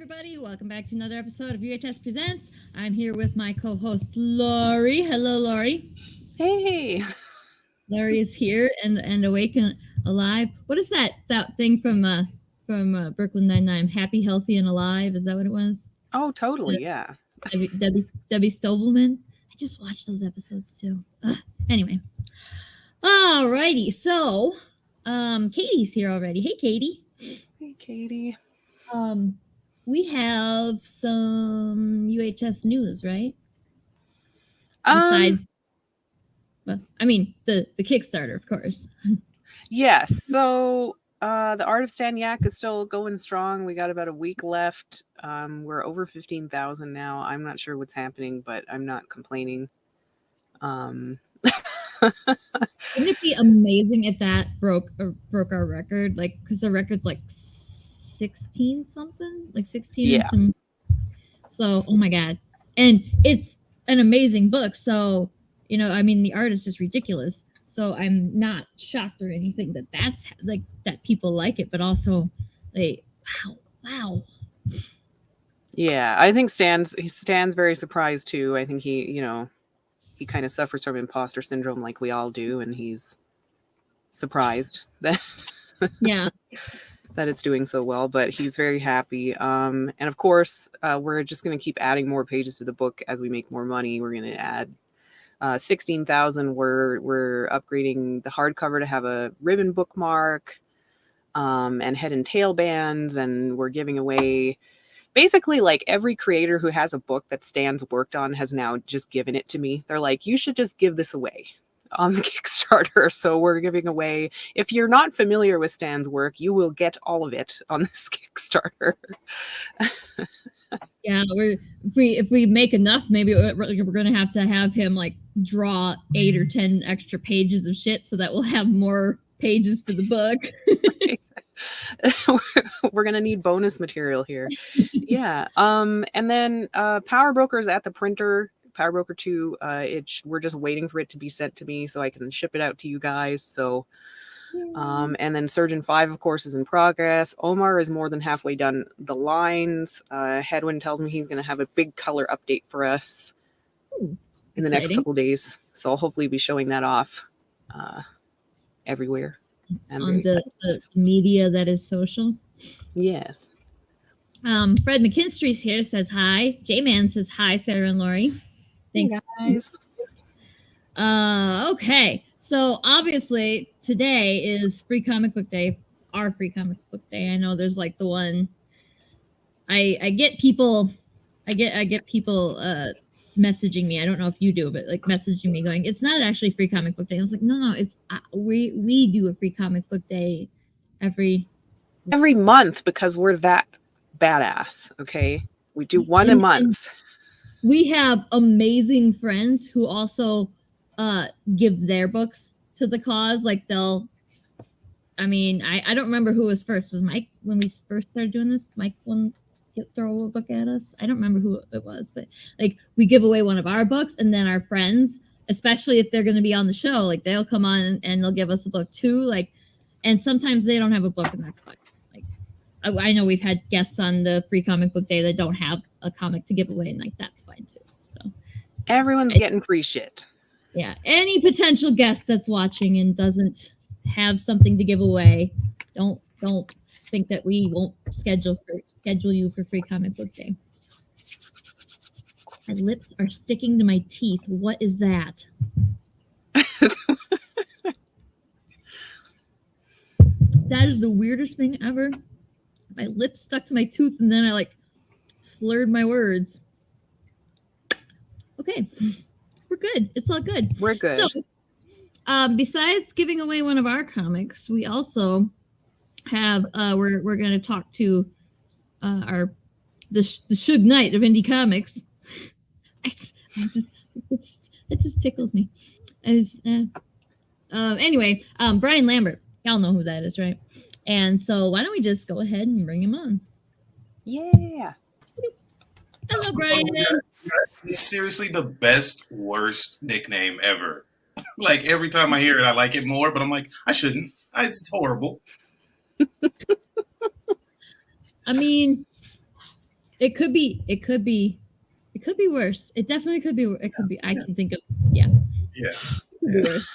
everybody. Welcome back to another episode of UHS Presents. I'm here with my co-host, Lori. Hello, Lori. Hey. Lori is here and awake and alive. What is that thing from Brooklyn Nine-Nine? Happy, healthy, and alive? Is that what it was? Oh, totally, yeah. Debbie Stobelman. I just watched those episodes too. Anyway. Alrighty, so Katie's here already. Hey, Katie. Hey, Katie. We have some UHS news, right? Besides, well, I mean the Kickstarter, of course. Yes. So the Art of Stanyak is still going strong. We got about a week left. We're over 15,000 now. I'm not sure what's happening, but I'm not complaining. Wouldn't it be amazing if that broke our record? Like, because the record's like 16 something, like 16 Yeah. and some. So, oh my god, and it's an amazing book. So, you know, I mean, the art is just ridiculous. So I'm not shocked or anything that's like that people like it, but also, like, wow. Yeah, I think Stan's very surprised too. I think he kind of suffers from imposter syndrome like we all do, and he's surprised that that it's doing so well, but he's very happy. And of course, we're just going to keep adding more pages to the book as we make more money. We're going to add 16,000. We're upgrading the hardcover to have a ribbon bookmark and head and tail bands, and we're giving away basically, like, every creator who has a book that Stan's worked on has now just given it to me. They're like, you should just give this away on the Kickstarter. So we're giving away, if you're not familiar with Stan's work, you will get all of it on this Kickstarter. Yeah, if we make enough, maybe we're going to have him like draw 8 or 10 extra pages of shit so that we'll have more pages for the book. We're gonna need bonus material here. Yeah. And then Power Broker's at the printer. Power Broker 2, we're just waiting for it to be sent to me so I can ship it out to you guys. So and then Surgeon 5, of course, is in progress. Omar is more than halfway done the lines. Hedwin tells me he's going to have a big color update for us in the next couple days. So I'll hopefully be showing that off everywhere. On the media that is social. Yes. Fred McKinstry's here, says hi. J-Man says hi, Sarah and Lori. Thanks, guys. Okay, so obviously today is Free Comic Book Day, our Free Comic Book Day. I know there's like the one. I get people messaging me. I don't know if you do, but like messaging me going, it's not actually Free Comic Book Day. I was like, no, it's we do a Free Comic Book Day every month because we're that badass. Okay, we do one a month. We have amazing friends who also give their books to the cause. Like I don't remember who was first. Was Mike when we first started doing this? Mike won. Throw a book at us. I don't remember who it was, but like we give away one of our books, and then our friends, especially if they're going to be on the show, like they'll come on and they'll give us a book too. Like, and sometimes they don't have a book, and that's fine. Like, I know we've had guests on the Free Comic Book Day that don't have a comic to give away, and like that's fine too. So everyone's getting free shit. Yeah, any potential guest that's watching and doesn't have something to give away, don't think that we won't schedule you for Free Comic Book Day. My lips are sticking to my teeth. What is that? That is the weirdest thing ever. My lips stuck to my tooth and then I like slurred my words. Okay. We're good. It's all good. We're good. So, besides giving away one of our comics, we also have we're going to talk to the Suge Knight of indie comics. It just tickles me. Anyway, Brian Lambert, y'all know who that is, right? And so why don't we just go ahead and bring him on? Yeah. Hello, Brian. It's seriously the best, worst nickname ever. Like every time I hear it, I like it more, but I'm like, I shouldn't. It's horrible. I mean, It could be worse. It definitely could be. It could be. I can think of. Yeah. It could be worse.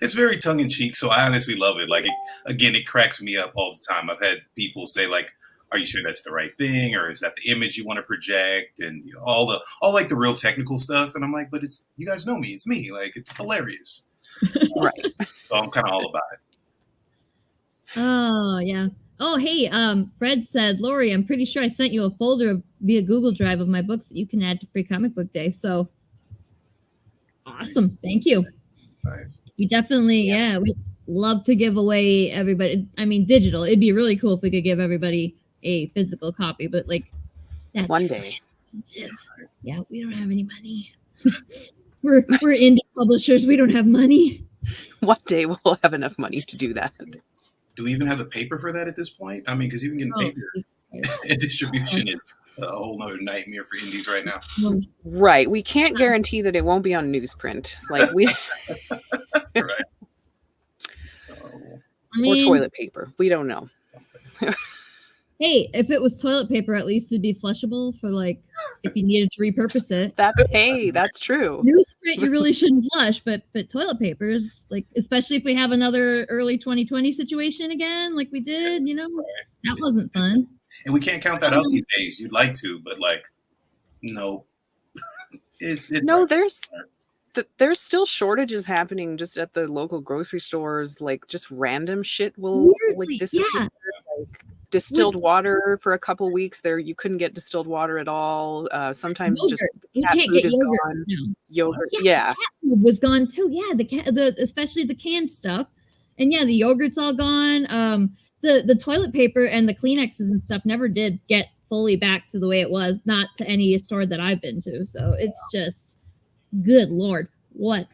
It's very tongue in cheek, so I honestly love it. Like, it cracks me up all the time. I've had people say, like, "Are you sure that's the right thing, or is that the image you want to project?" And all like the real technical stuff. And I'm like, "But it's, you guys know me. It's me. Like, it's hilarious." Right. So I'm kind of all about it. Oh yeah. Oh hey, Fred said, Lori, I'm pretty sure I sent you a folder via Google Drive of my books that you can add to Free Comic Book Day. So awesome. Thank you. Nice. We definitely, we love to give away everybody. I mean, digital. It'd be really cool if we could give everybody a physical copy, but like that's One really day. expensive. Yeah, we don't have any money. we're indie publishers. We don't have money. One day we'll have enough money to do that. Do we even have the paper for that at this point? I mean, because even getting paper and distribution is a whole nother nightmare for indies right now. Right. We can't guarantee that it won't be on newsprint. Like we Right. Or toilet paper. We don't know. Hey, if it was toilet paper, at least it'd be flushable for like if you needed to repurpose it. That's true. Newsprint you really shouldn't flush, but toilet papers, like especially if we have another early 2020 situation again, like we did, that wasn't fun. And we can't count that out these days. You'd like to, but like, no. it's no, there's still shortages happening just at the local grocery stores. Like just random shit will like disappear. Yeah. Like distilled water for a couple weeks there, you couldn't get distilled water at all. Sometimes yogurt. just you cat can't food get is yogurt gone. now. Yogurt, yeah. Cat food was gone too. Yeah, the especially the canned stuff, and yeah, the yogurt's all gone. The toilet paper and the Kleenexes and stuff never did get fully back to the way it was. Not to any store that I've been to. So it's just, good Lord, what?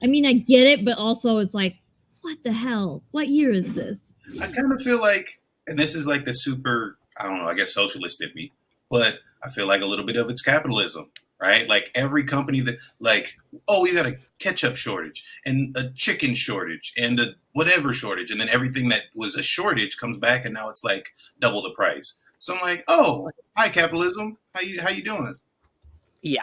I mean, I get it, but also it's like, what the hell? What year is this? I kind of feel like, and this is like the super, I don't know, I guess socialist in me, but I feel like a little bit of it's capitalism, right? Like every company that, like, oh, we got a ketchup shortage and a chicken shortage and a whatever shortage. And then everything that was a shortage comes back and now it's like double the price. So I'm like, oh, hi, capitalism. How you doing? Yeah.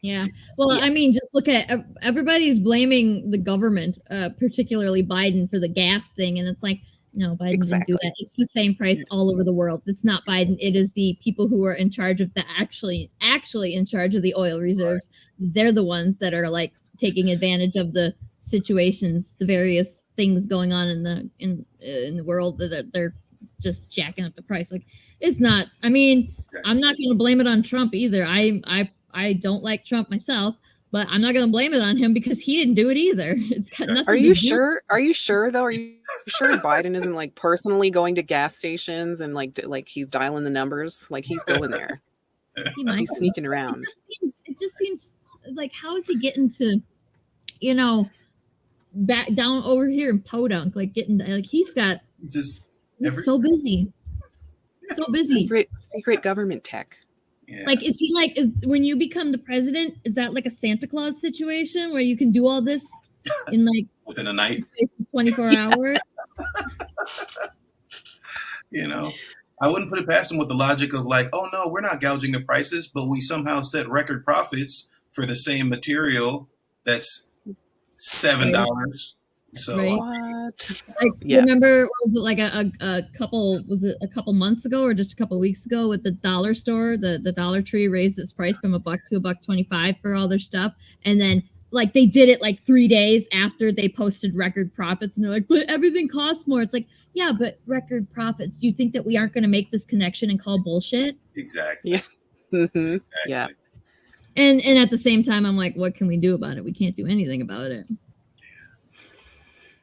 Yeah. Well, I mean, just look at everybody's blaming the government, particularly Biden, for the gas thing. And it's like, no, Biden didn't do that. It's the same price all over the world. It's not Biden. It is the people who are in charge of actually in charge of the oil reserves. Right. They're the ones that are like taking advantage of the situations, the various things going on in the world that they're just jacking up the price. Like it's not, I mean, I'm not going to blame it on Trump either. I don't like Trump myself, but I'm not going to blame it on him because he didn't do it either. It's got nothing. Are you sure? Are you sure though? Are you sure Biden isn't like personally going to gas stations and like he's dialing the numbers? Like he's going there. He's sneaking around. It just seems like, how is he getting to, back down over here in Podunk? Like getting like he's so busy. So busy. Secret government tech. Yeah. Like, is he like, when you become the president, is that like a Santa Claus situation where you can do all this in like within a night, 24 hours? I wouldn't put it past him with the logic of like, oh no, we're not gouging the prices, but we somehow set record profits for the same material that's $7. So remember, was it like a couple months ago or just a couple weeks ago with the dollar store, the Dollar Tree raised its price from $1 to $1.25 for all their stuff, and then like they did it like 3 days after they posted record profits, and they're like, but everything costs more. It's like, yeah, but record profits. Do you think that we aren't going to make this connection and call bullshit? Exactly. Yeah. Mm-hmm. Exactly. Yeah. And at the same time, I'm like, what can we do about it? We can't do anything about it.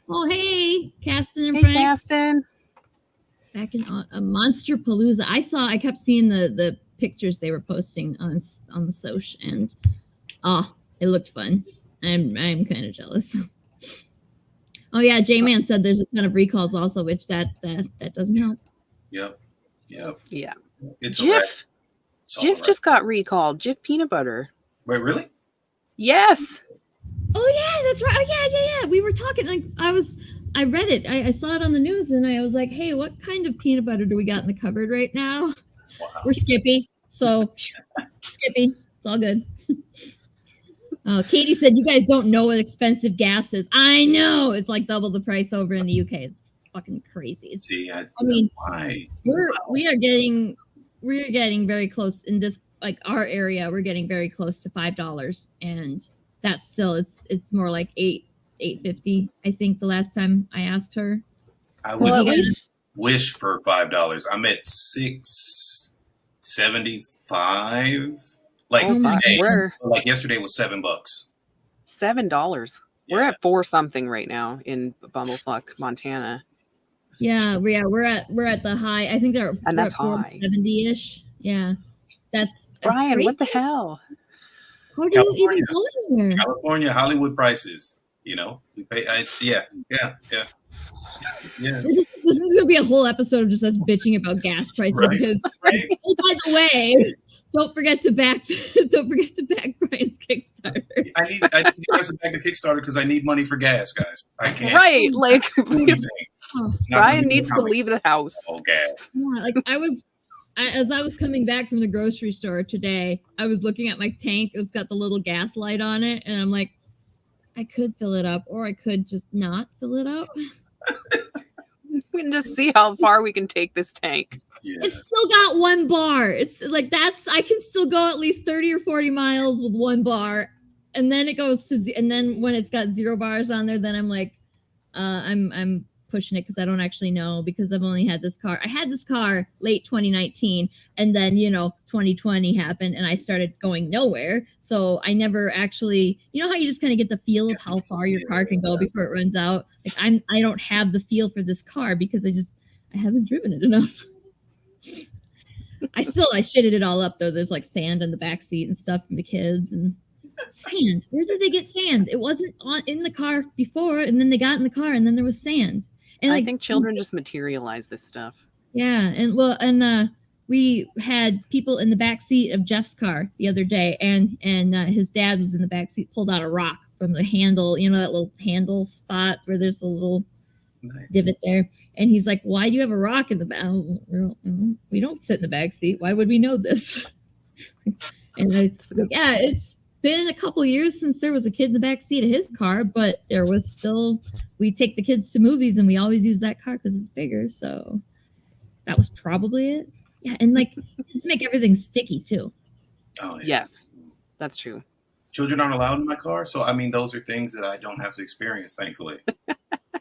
Oh, hey, Caston and Frank. Caston. Back in a Monster Palooza. I kept seeing the pictures they were posting on the soch, and it looked fun. I'm kind of jealous. Oh yeah, J-Man said there's a ton of recalls also, which that doesn't help. Yep. Yeah. It's Jif just got recalled. Jif peanut butter. Wait, really? Yes. Oh yeah, that's right. Oh yeah. We were talking. Like I read it. I saw it on the news, and I was like, hey, what kind of peanut butter do we got in the cupboard right now? Wow. We're Skippy, so Skippy, it's all good. Katie said, "You guys don't know what expensive gas is." I know, it's like double the price over in the UK. It's fucking crazy. It's, See, I mean, why? we're getting very close in this, like our area. We're getting very close to $5, and that's still it's more like $8.50. I think the last time I asked her. I Well, would at least wish for $5. I'm at $6.75. Like today, like yesterday was $7. $7. We're at $4 something right now in Bumblefuck, Montana. Yeah, we're at the high. I think we're that's at 470-ish. Yeah, that's Brian. crazy. What the hell? How do you even go anywhere? California, Hollywood prices. You know, we pay. It's yeah. This is gonna be a whole episode of just us bitching about gas prices. Right. Because, oh, by the way, don't forget to back Brian's Kickstarter. I need you guys to back the Kickstarter because I need money for gas, guys. I can't. Right, like Brian needs to comics. leave the house. Oh, gas. Yeah, like as I was coming back from the grocery store today, I was looking at my tank. It's got the little gas light on it, and I'm like, I could fill it up, or I could just not fill it up. We can just see how far we can take this tank. Yeah. It's still got one bar. It's like I can still go at least 30 or 40 miles with one bar, and then it goes to and then when it's got 0 bars on there, then I'm like, I'm pushing it because I don't actually know, because I've only had this car. I had this car late 2019, and then 2020 happened, and I started going nowhere. So I never actually, how you just kind of get the feel of how far your car can go before it runs out. Like I don't have the feel for this car because I haven't driven it enough. I shitted it all up though. There's like sand in the back seat and stuff from the kids, and sand. Where did they get sand? It wasn't in the car before, and then they got in the car, and then there was sand. And I think children just materialize this stuff. Yeah, and we had people in the back seat of Jeff's car the other day, and his dad was in the back seat, pulled out a rock from the handle, that little handle spot where there's a little divot there, and he's like, "Why do you have a rock in the back?" We don't sit in the back seat. Why would we know this? And it's been a couple years since there was a kid in the back seat of his car, but there was still. We take the kids to movies, and we always use that car because it's bigger. So that was probably it. Yeah, and let's make everything sticky too. Oh yeah. Yes, that's true. Children aren't allowed in my car, so I mean, those are things that I don't have to experience, thankfully.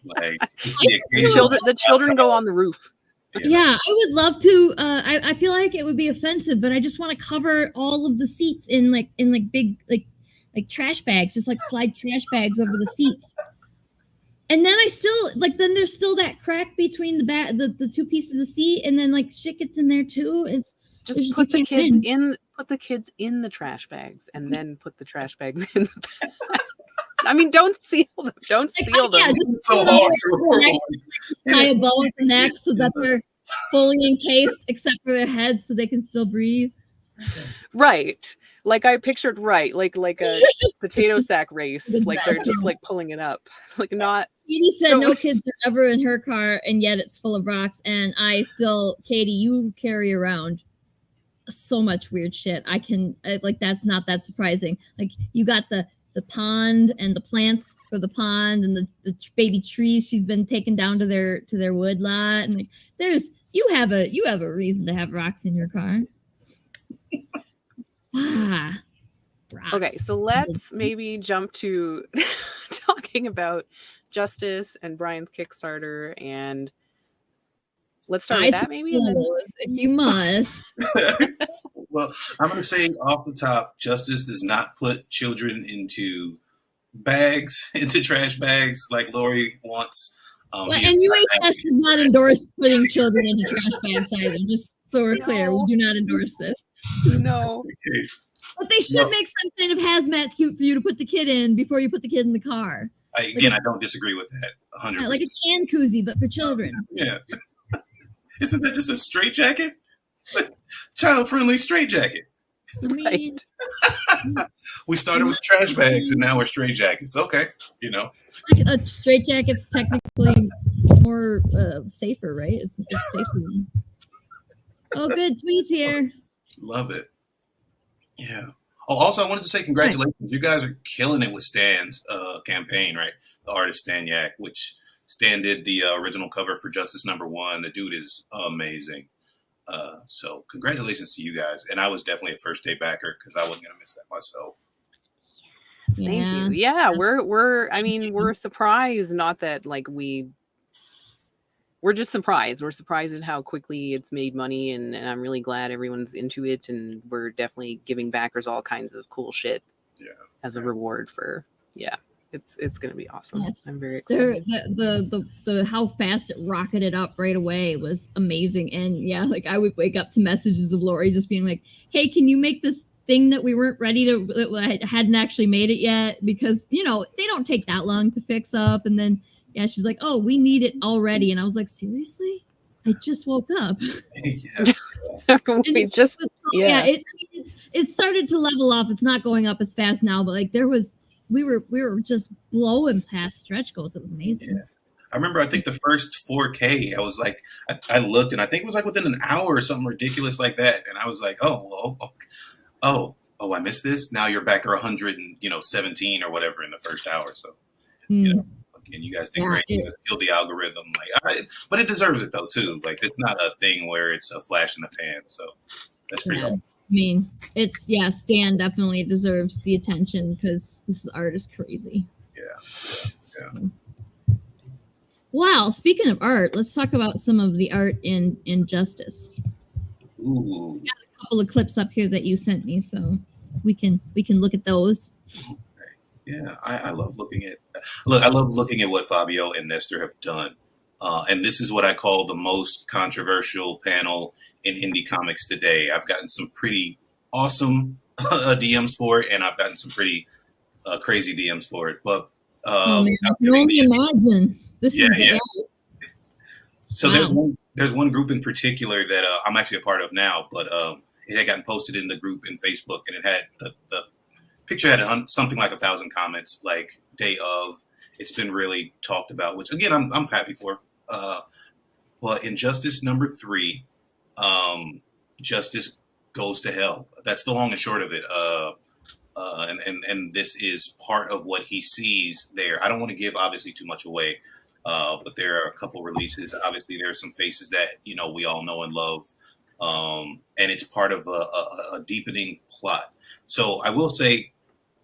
The children go on the roof. Yeah, I would love to. I feel like it would be offensive, but I just want to cover all of the seats in big trash bags, just slide trash bags over the seats. And then I still then there's still that crack between the two pieces of seat, and then shit gets in there too. It's just put the kids in the trash bags, and then put the trash bags in the bag. I mean, don't seal them. Don't seal them. Yeah, just tie a bow with the neck so that they're fully encased except for their heads, so they can still breathe. Right. Like I pictured, right? Like a potato sack race. Like they're just pulling it up. Not. Katie said no kids are ever in her car, and yet it's full of rocks. And Katie, you carry around so much weird shit. That's not that surprising. You got the pond and the plants for the pond, and the baby trees she's been taken down to their wood lot, and you have a reason to have rocks in your car. Rocks. Okay, so let's maybe jump to talking about Justice and Brian's Kickstarter, and let's start with that maybe. If you must. Well, I'm going to say off the top, Justice does not put children into trash bags like Lori wants. And UHS does not endorse putting children into trash bags either. Just so we're clear, we do not endorse this. No. But they should make some kind of hazmat suit for you to put the kid in before you put the kid in the car. I don't disagree with that. 100%. Yeah, like a can koozie, but for children. Yeah. Isn't that just a straitjacket? Child-friendly straitjacket. Right. We started with trash bags, and now we're straitjackets. Okay, A straitjacket's technically more safer, right? It's safer. Oh, good. Tweet's here. Love it. Yeah. Oh, also, I wanted to say congratulations. You guys are killing it with Stan's campaign, right? The artist Stan Yak, which Stan did the original cover for Justice #1. The dude is amazing. So congratulations to you guys. And I was definitely a first day backer because I wasn't gonna miss that myself. Thank Yeah. you. Yeah, we're surprised. Not that like we're just surprised. We're surprised at how quickly it's made money, and I'm really glad everyone's into it, and we're definitely giving backers all kinds of cool shit as a reward for it's gonna be awesome. Yes. I'm very excited. The how fast it rocketed up right away was amazing. And yeah, like I would wake up to messages of Lori just being like, hey, can you make this thing that we weren't ready to, that hadn't actually made it yet? Because, you know, they don't take that long to fix up. And then, yeah, she's like, oh, we need it already. And I was like, seriously? I just woke up. We just, it started to level off. It's not going up as fast now, but like we were just blowing past stretch goals. It was amazing. Yeah. I remember, I think the first 4K, I was like, I looked and I think it was like within an hour or something ridiculous like that. And I was like, oh, I missed this. Now you're back or 117 or whatever in the first hour. So, again, you guys did great. You guys killed the algorithm. Like, but it deserves it though, too. Like, it's not a thing where it's a flash in the pan. So that's pretty cool. I mean, Stan definitely deserves the attention because this art is crazy. Yeah. Wow. Speaking of art, let's talk about some of the art in Justice. Ooh. We got a couple of clips up here that you sent me, so we can look at those. Okay. Yeah, I love looking at. I love looking at what Fabio and Nestor have done. And this is what I call the most controversial panel in indie comics today. I've gotten some pretty awesome DMs for it, and I've gotten some pretty crazy DMs for it. But I can only imagine. This is the end. So there's one group in particular that I'm actually a part of now, but it had gotten posted in the group in Facebook, and it had the picture had something like 1,000 comments, like day of. It's been really talked about, which again I'm happy for. But in Justice #3, Justice goes to hell. That's the long and short of it. And this is part of what he sees there. I don't want to give obviously too much away, but there are a couple releases. Obviously, there are some faces that we all know and love, and it's part of a deepening plot. So I will say,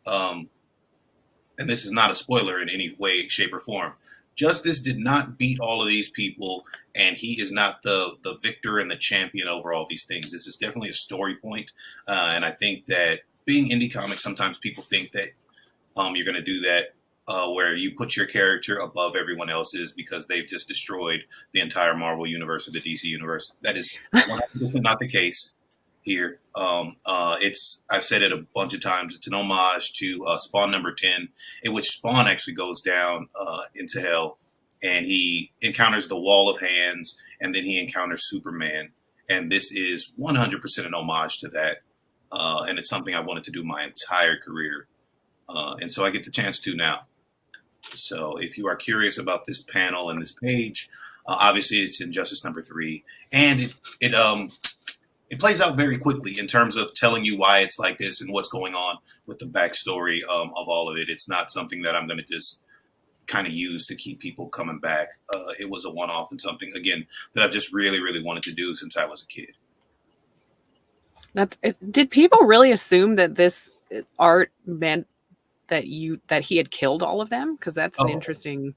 and this is not a spoiler in any way, shape, or form. Justice did not beat all of these people, and he is not the victor and the champion over all these things. This is definitely a story point, and I think that being indie comics, sometimes people think that you're going to do that where you put your character above everyone else's because they've just destroyed the entire Marvel universe or the DC universe. That is 100% not the case here. I've said it a bunch of times. It's an homage to Spawn #10, in which Spawn actually goes down into hell, and he encounters the Wall of Hands, and then he encounters Superman. And this is 100% an homage to that. And it's something I wanted to do my entire career. And so I get the chance to now. So if you are curious about this panel and this page, obviously it's in Justice #3, and it plays out very quickly in terms of telling you why it's like this and what's going on with the backstory of all of it. It's not something that I'm going to just kind of use to keep people coming back. It was a one-off and something, again, that I've just really, really wanted to do since I was a kid. Did people really assume that this art meant that he had killed all of them? Because that's an interesting.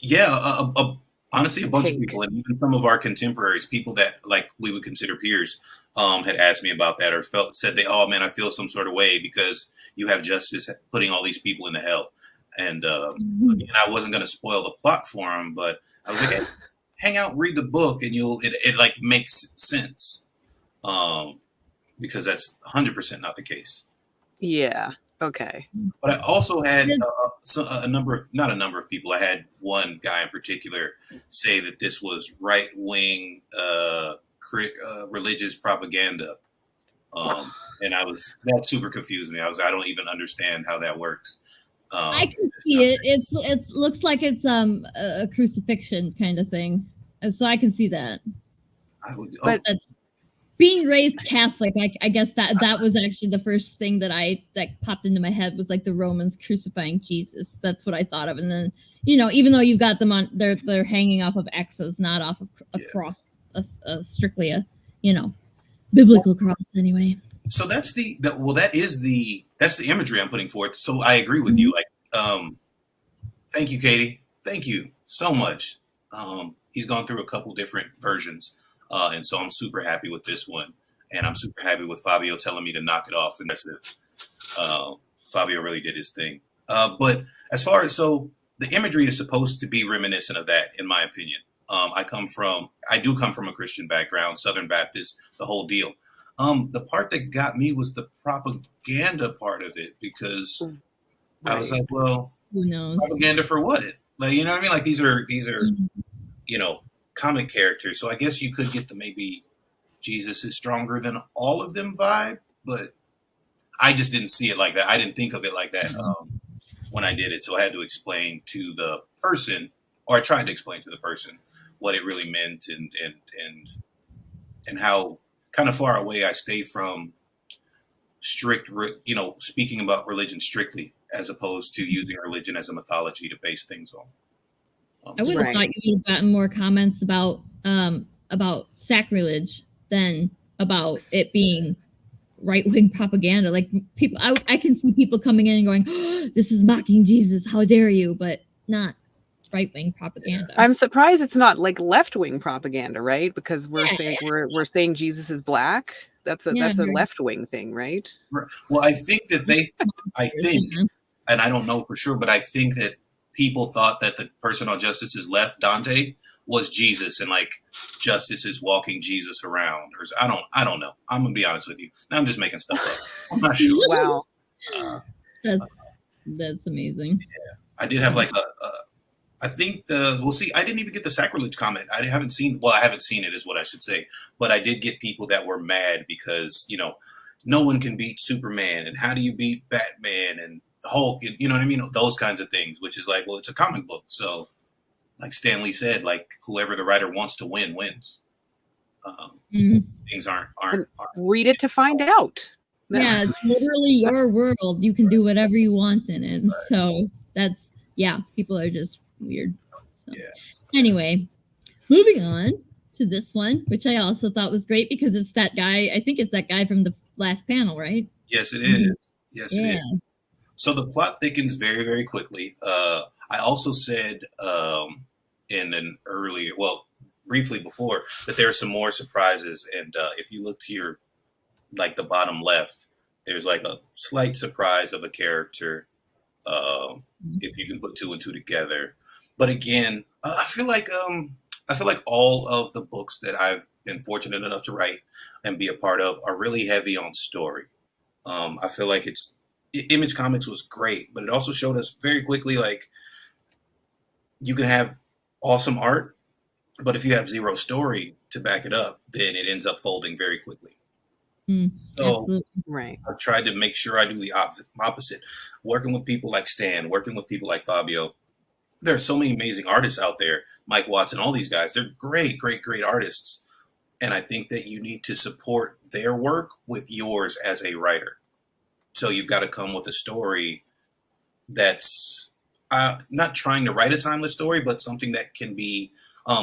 Yeah, honestly, a bunch of people, and even some of our contemporaries, people that like we would consider peers, had asked me about that or said oh man, I feel some sort of way because you have Justice putting all these people into hell. And again, I wasn't going to spoil the plot for them, but I was like, hey, hang out, read the book, and it like makes sense. Because that's 100% not the case. Yeah. Okay. But I also had not a number of people. I had one guy in particular say that this was right-wing religious propaganda. And that super confused me. I don't even understand how that works. I can see it. It looks like it's a crucifixion kind of thing. So I can see that. I would. But- That's being raised Catholic. I guess that was actually the first thing that popped into my head was like the Romans crucifying Jesus. That's what I thought of. And then, even though you've got them on, they're hanging off of X's, not off of a cross, strictly a biblical cross anyway. So that's that's the imagery I'm putting forth. So I agree with you. Like, thank you, Katie. Thank you so much. He's gone through a couple different versions. And so I'm super happy with this one. And I'm super happy with Fabio telling me to knock it off. And that's it. Fabio really did his thing. But as far as, so the imagery is supposed to be reminiscent of that, in my opinion. I do come from a Christian background, Southern Baptist, the whole deal. The part that got me was the propaganda part of it, because I was like, well, who knows? Propaganda for what? Like, you know what I mean? Like these are, comic characters. So I guess you could get the maybe Jesus is stronger than all of them vibe, but I just didn't see it like that. I didn't think of it like that when I did it. So I had to explain to the person, or I tried to explain to the person what it really meant and how kind of far away I stay from strict, speaking about religion strictly, as opposed to using religion as a mythology to base things on. I would have thought you would have gotten more comments about sacrilege than about it being right-wing propaganda. Like people, I can see people coming in and going, oh, "This is mocking Jesus. How dare you?" But not right-wing propaganda. I'm surprised it's not like left-wing propaganda, right? Because we're saying Jesus is black. That's a left-wing thing, right? Well, I think that and I don't know for sure, but I think that people thought that the person on Justice's left, Dante, was Jesus, and like Justice is walking Jesus around. Or I don't know. I'm gonna be honest with you. Now I'm just making stuff up. I'm not sure. Wow, that's amazing. Yeah, I did have like I think we'll see. I didn't even get the sacrilege comment. I haven't seen it, is what I should say. But I did get people that were mad because no one can beat Superman, and how do you beat Batman and Hulk, and you know what I mean? Those kinds of things, which is like, well, it's a comic book. So like Stan Lee said, like whoever the writer wants to win wins. Things aren't read it to find out. Yeah, it's literally your world. You can do whatever you want in it. Right. So that's, people are just weird. So. Yeah. Anyway, moving on to this one, which I also thought was great because it's that guy. I think it's that guy from the last panel, right? Yes, it is. Yes, it is. So the plot thickens very, very quickly. I also said briefly before, that there are some more surprises. And if you look to your, like the bottom left, there's like a slight surprise of a character. If you can put two and two together. But again, I feel like all of the books that I've been fortunate enough to write and be a part of are really heavy on story. I feel like Image Comics was great, but it also showed us very quickly, like, you can have awesome art, but if you have zero story to back it up, then it ends up folding very quickly. So right. I tried to make sure I do the opposite. Working with people like Stan, working with people like Fabio. There are so many amazing artists out there. Mike Watson, all these guys, they're great, great, great artists. And I think that you need to support their work with yours as a writer. So you've got to come with a story that's not trying to write a timeless story, but something that can be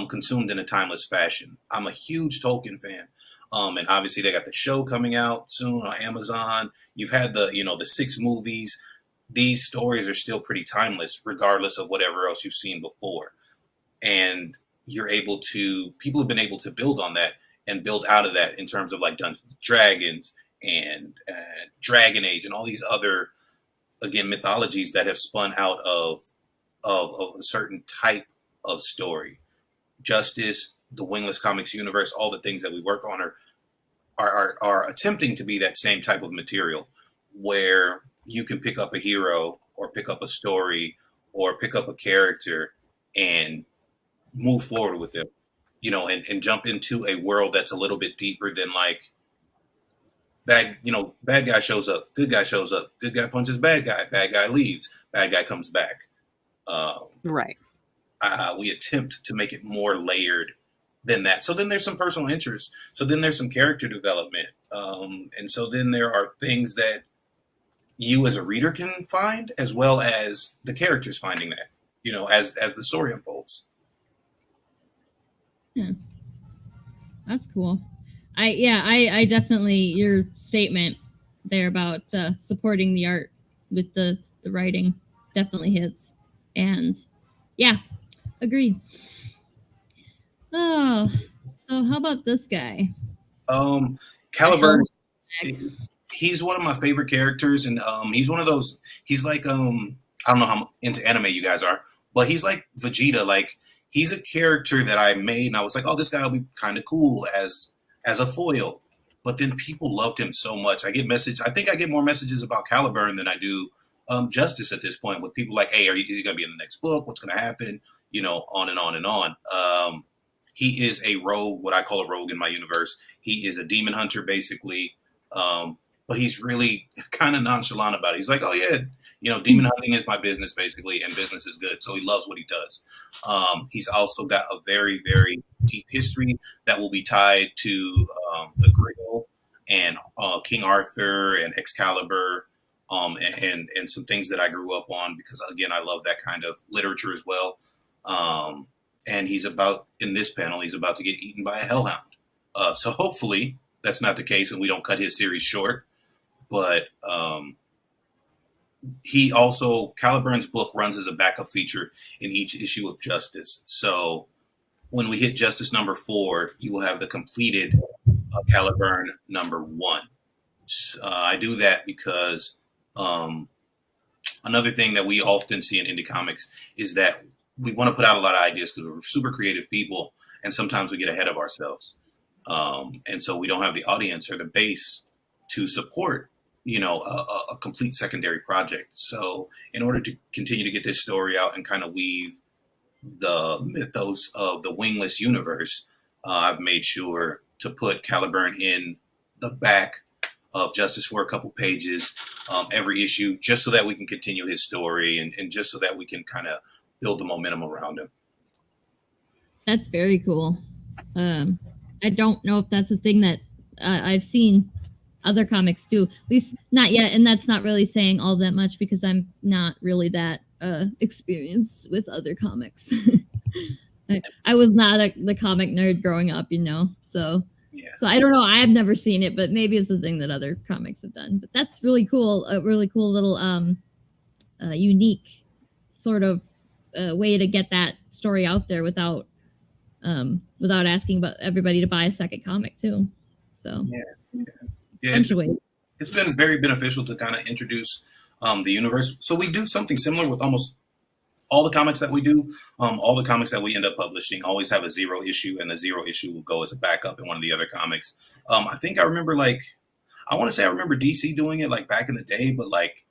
consumed in a timeless fashion. I'm a huge Tolkien fan. And obviously they got the show coming out soon on Amazon. You've had the 6 movies. These stories are still pretty timeless, regardless of whatever else you've seen before. And people have been able to build on that and build out of that in terms of like Dungeons and Dragons and Dragon Age and all these other, again, mythologies that have spun out of a certain type of story. Justice, the Wingless Comics universe, all the things that we work on are attempting to be that same type of material where you can pick up a hero or pick up a story or pick up a character and move forward with them, and jump into a world that's a little bit deeper than like bad guy shows up, good guy shows up, good guy punches bad guy leaves, bad guy comes back. Right. We attempt to make it more layered than that. So then there's some personal interest. So then there's some character development. And so then there are things that you as a reader can find, as well as the characters finding that, as the story unfolds. Yeah, that's cool. I definitely, your statement there about supporting the art with the writing definitely hits. And yeah, agreed. Oh, so how about this guy? Caliburn, he's one of my favorite characters, and he's one of those. He's like I don't know how into anime you guys are, but he's like Vegeta. Like he's a character that I made, and I was like, oh, this guy will be kind of cool as a foil. But then people loved him so much. I think I get more messages about Caliburn than I do Justice at this point. With people like, hey, is he going to be in the next book? What's going to happen? On and on and on. He is a rogue, what I call a rogue in my universe. He is a demon hunter, basically. But he's really kind of nonchalant about it. He's like, oh, yeah, demon hunting is my business, basically, and business is good. So he loves what he does. He's also got a very, very deep history that will be tied to the Grail and King Arthur and Excalibur and some things that I grew up on because, again, I love that kind of literature as well. And in this panel, he's about to get eaten by a hellhound. So hopefully that's not the case and we don't cut his series short. But Caliburn's book runs as a backup feature in each issue of Justice. So when we hit Justice number 4, you will have the completed Caliburn number 1. I do that because another thing that we often see in indie comics is that we want to put out a lot of ideas because we're super creative people, and sometimes we get ahead of ourselves. And so we don't have the audience or the base to support, a complete secondary project. So in order to continue to get this story out and kind of weave the mythos of the wingless universe, I've made sure to put Caliburn in the back of Justice for a couple pages every issue, just so that we can continue his story and just so that we can kind of build the momentum around him. That's very cool. I don't know if that's a thing that I've seen other comics do, at least not yet. And that's not really saying all that much because I'm not really that experienced with other comics. I was not the comic nerd growing up, so yeah. So I don't know. I've never seen it, but maybe it's a thing that other comics have done. But that's really cool. A really cool little unique sort of way to get that story out there without asking about everybody to buy a second comic too. So yeah, bunch of ways. It's been very beneficial to kind of introduce the universe. So we do something similar with almost all the comics that we do. All the comics that we end up publishing always have a 0 issue, and the 0 issue will go as a backup in one of the other comics. I think I remember I want to say I remember DC doing it like back in the day, but like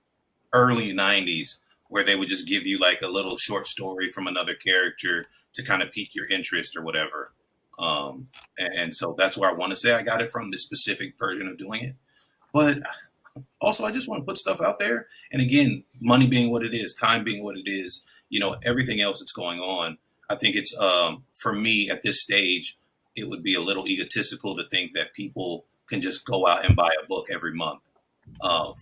early 90s, where they would just give you like a little short story from another character to kind of pique your interest or whatever. And so that's where I want to say I got it from, this specific version of doing it. But also, I just want to put stuff out there. And again, money being what it is, time being what it is, everything else that's going on. I think it's, for me at this stage, it would be a little egotistical to think that people can just go out and buy a book every month on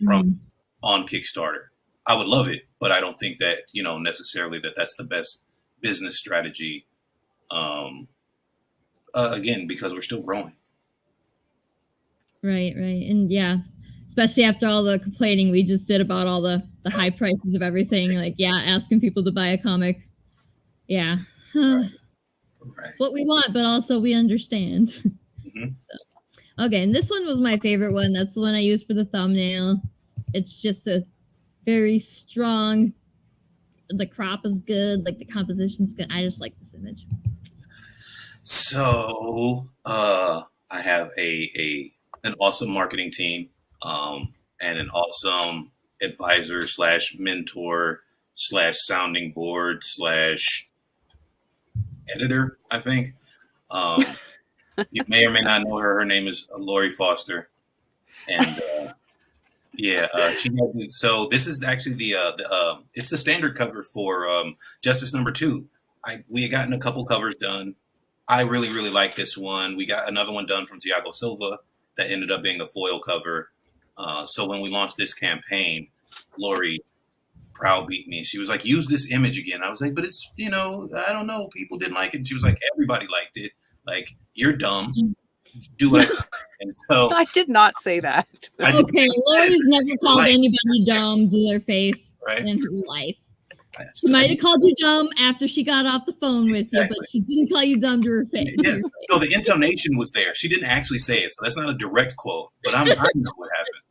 Kickstarter. I would love it, but I don't think that, necessarily that's the best business strategy. Again, because we're still growing. Right. And yeah, especially after all the complaining we just did about all the high prices of everything, asking people to buy a comic. Yeah. Right. It's what we want, but also we understand. Mm-hmm. So, okay. And this one was my favorite one. That's the one I used for the thumbnail. It's just a very strong, the crop is good, like the composition's good. I just like this image. So I have an awesome marketing team and an awesome advisor / mentor / sounding board / editor, I think. You may or may not know her. Her name is Lori Foster. And so this is actually it's the standard cover for Justice number 2. We had gotten a couple covers done. I really, really like this one. We got another one done from Thiago Silva that ended up being the foil cover. So when we launched this campaign, Lori browbeat me. She was like, use this image again. I was like, but it's, I don't know. People didn't like it. And she was like, everybody liked it. Like, you're dumb. Do what I say. And so I did not say that. Okay, Lori's never called anybody dumb to their face right? in her life. She might have called you dumb after she got off the phone with you, but she didn't call you dumb to her face. Yeah. No, the intonation was there. She didn't actually say it, so that's not a direct quote. But I know what happened.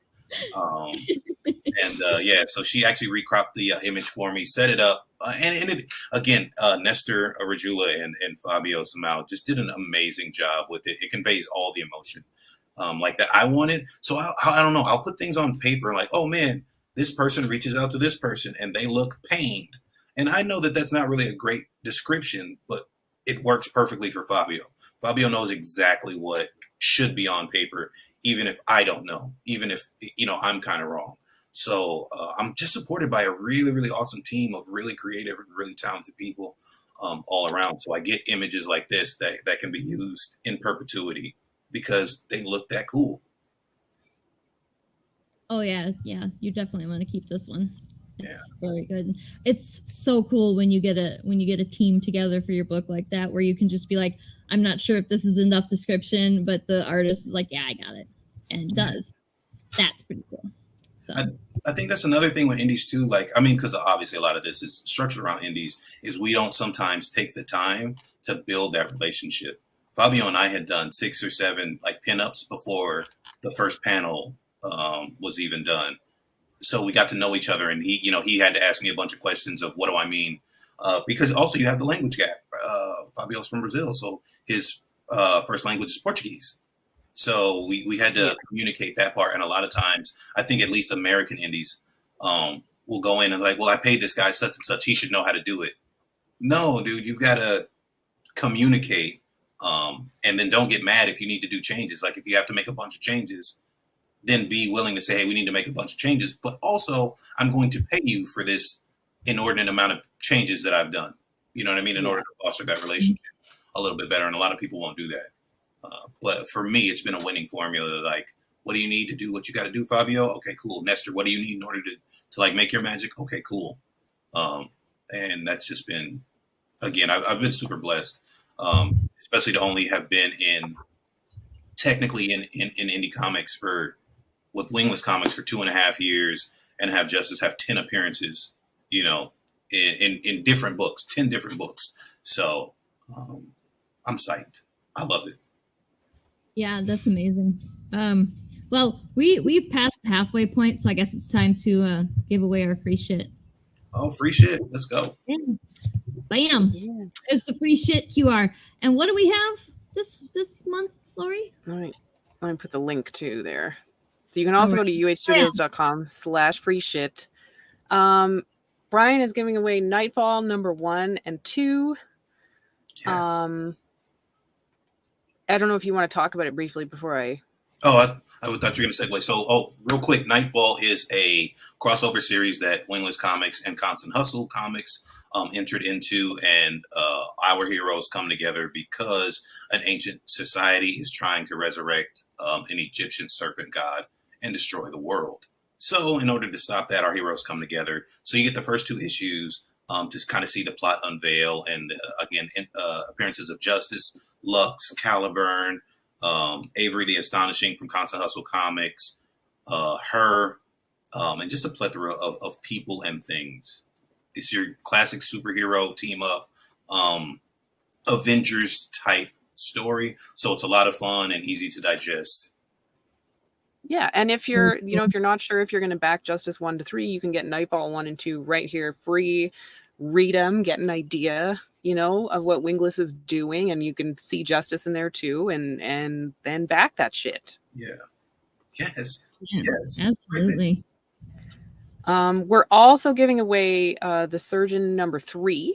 So she actually recropped the image for me, set it up, and it again. Nestor Regula and Fabio Samao just did an amazing job with it. It conveys all the emotion like that I wanted. So I don't know. I'll put things on paper like, oh man, this person reaches out to this person and they look pained. And I know that that's not really a great description, but it works perfectly for Fabio. Fabio knows exactly what should be on paper, even if I don't know, even if, I'm kind of wrong. So I'm just supported by a really, really awesome team of really creative and really talented people all around. So I get images like this that can be used in perpetuity because they look that cool. Oh yeah, you definitely want to keep this one. It's very good. It's so cool when you get a team together for your book like that, where you can just be like, I'm not sure if this is enough description, but the artist is like, yeah, I got it, and does. That's pretty cool. So I think that's another thing with indies too. Like, I mean, because obviously a lot of this is structured around indies, is we don't sometimes take the time to build that relationship. Fabio and I had done 6 or 7 like pinups before the first panel was even done. So we got to know each other, and he had to ask me a bunch of questions of what do I mean, because also you have the language gap. Fabio's from Brazil, so his first language is Portuguese. So we had to communicate that part, and a lot of times I think at least American indies will go in and like, well, I paid this guy such and such, he should know how to do it. No, dude, you've got to communicate, and then don't get mad if you need to do changes. Like if you have to make a bunch of changes, then be willing to say, hey, we need to make a bunch of changes, but also I'm going to pay you for this inordinate amount of changes that I've done. You know what I mean? In order to foster that relationship a little bit better. And a lot of people won't do that. But for me, it's been a winning formula. Like, what do you need to do what you got to do, Fabio? Okay, cool. Nestor, what do you need in order to like make your magic? Okay, cool. And that's just been, again, I've been super blessed, especially to only have been technically in indie comics with Wingless Comics for 2.5 years, and have Justice have 10 appearances, in different books, 10 different books. So I'm psyched. I love it. Yeah, that's amazing. Well, we've passed the halfway point, so I guess it's time to give away our free shit. Oh, free shit. Let's go. Bam. Yeah. There's the free shit QR. And what do we have this month, Lori? All right. Let me put the link to there. So you can also go to uhstudios.com/free shit. Brian is giving away Nightfall #1 and 2. Yes. I don't know if you want to talk about it briefly before I... Oh, I thought you were going to segue. So, real quick, Nightfall is a crossover series that Wingless Comics and Constant Hustle Comics entered into, and our heroes come together because an ancient society is trying to resurrect an Egyptian serpent god and destroy the world. So, in order to stop that, our heroes come together. So, you get the first 2 issues to kind of see the plot unveil, and appearances of Justice, Lux, Caliburn, Avery the Astonishing from Constant Hustle Comics, her, and just a plethora of people and things. It's your classic superhero team up, Avengers type story. So it's a lot of fun and easy to digest. Yeah, and if you're, if you're not sure if you're going to back Justice 1 to 3, you can get Nightfall 1 and 2 right here, free. Read them, get an idea, of what Wingless is doing, and you can see Justice in there too, and then back that shit. Yeah. Yes. Yeah, yes. Absolutely. We're also giving away the Surgeon #3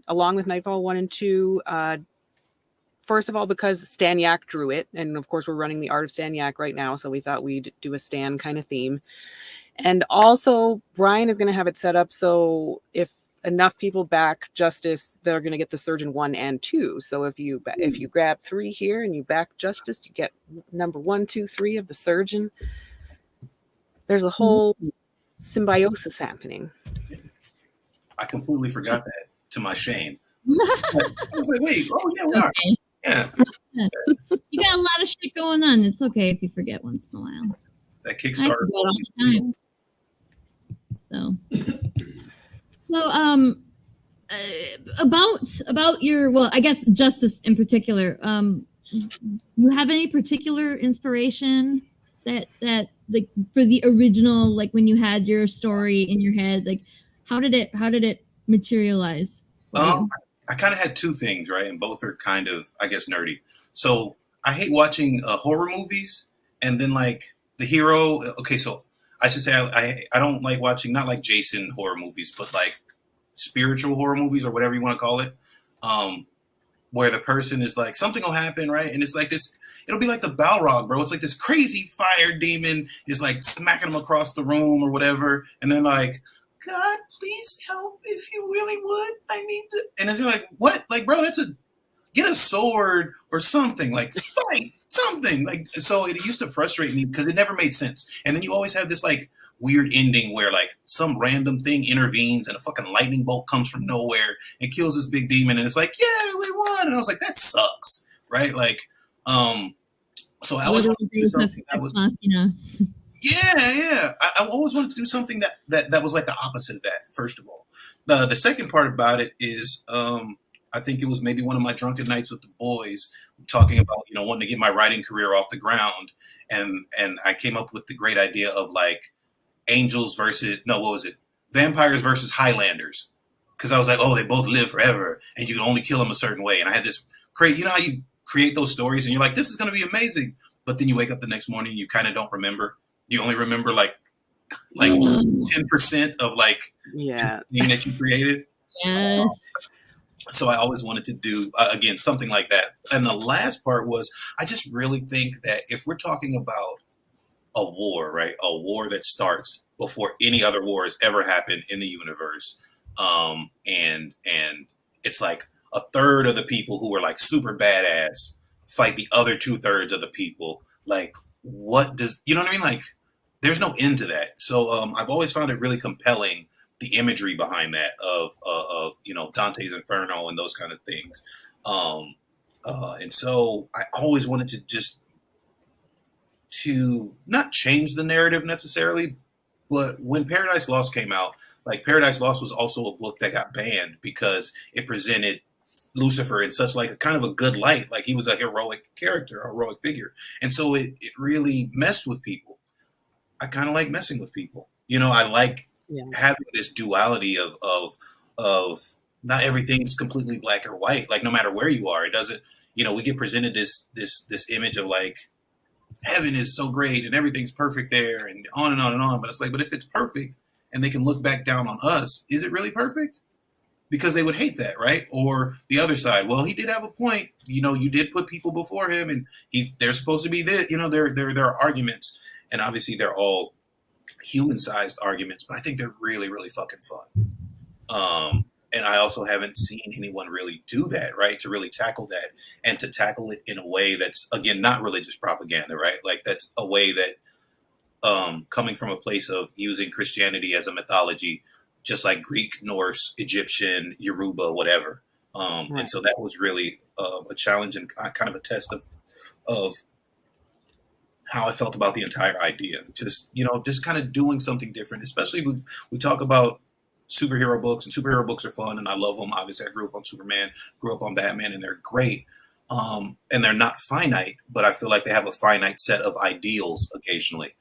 along with Nightfall 1 and 2. First of all, because Staniak drew it, and of course we're running the Art of Staniak right now, so we thought we'd do a Stan kind of theme. And also, Brian is going to have it set up so if enough people back Justice, they're going to get the Surgeon 1 and 2. So if you grab 3 here and you back Justice, you get number 1, 2, 3 of the Surgeon. There's a whole symbiosis happening. I completely forgot that, to my shame. I was like, wait, oh yeah, we are. Yeah. You got a lot of shit going on. It's okay if you forget once in a while. That I Kickstarter. forget all the time. About your, well, I guess Justice in particular. You have any particular inspiration that like for the original, like when you had your story in your head, like how did it materialize? I kind of had 2 things, right? And both are kind of, I guess, nerdy. So I hate watching horror movies, and then like the hero. Okay, so I should say I don't like watching, not like Jason horror movies, but like spiritual horror movies or whatever you want to call it, where the person is like, something will happen, right? And it's like this, it'll be like the Balrog, bro. It's like this crazy fire demon is like smacking them across the room or whatever. And then like, God, please help if you really would. I need to. And then they're like, what? Like, bro, get a sword or something. Like, fight something. Like, so it used to frustrate me because it never made sense. And then you always have this like weird ending where like some random thing intervenes and a fucking lightning bolt comes from nowhere and kills this big demon. And it's like, yeah, we won. And I was like, that sucks. Right? Like, so I always wanted to do something that was, yeah. I always wanted to do something that was like the opposite of that. First of all, the second part about it is, I think it was maybe one of my drunken nights with the boys talking about, wanting to get my writing career off the ground. And I came up with the great idea of like vampires versus Highlanders. Cause I was like, oh, they both live forever and you can only kill them a certain way. And I had this crazy, how you create those stories and you're like, this is going to be amazing. But then you wake up the next morning, you kind of don't remember. You only remember like 10% of like this thing that you created. Yes. So I always wanted to do, again, something like that. And the last part was, I just really think that if we're talking about a war, right? A war that starts before any other war has ever happened in the universe. And it's like a third of the people who are like super badass fight the other 2/3 of the people. Like, what does, you know what I mean? Like, there's no end to that. So I've always found it really compelling, the imagery behind that of Dante's Inferno and those kind of things. And so I always wanted to not change the narrative necessarily, but when Paradise Lost came out, like Paradise Lost was also a book that got banned because it presented Lucifer in such like a kind of a good light, like he was a heroic character, a heroic figure. And so it really messed with people. I kind of like messing with people. I like having this duality of not everything's completely black or white. Like no matter where you are, it doesn't, we get presented this image of like heaven is so great and everything's perfect there and on and on and on. But it's like, but if it's perfect and they can look back down on us, is it really perfect? Because they would hate that, right? Or the other side, well, he did have a point. You did put people before him and they're supposed to be this, there are arguments. And obviously they're all human-sized arguments, but I think they're really, really fucking fun. And I also haven't seen anyone really do that, right? To really tackle that and to tackle it in a way that's, again, not religious propaganda, right? Like that's a way that coming from a place of using Christianity as a mythology, just like Greek, Norse, Egyptian, Yoruba, whatever. And so that was really a challenge and kind of a test of how I felt about the entire idea. Just kind of doing something different, especially we talk about superhero books, and superhero books are fun and I love them. Obviously I grew up on Superman, grew up on Batman, and they're great. And they're not finite, but I feel like they have a finite set of ideals occasionally.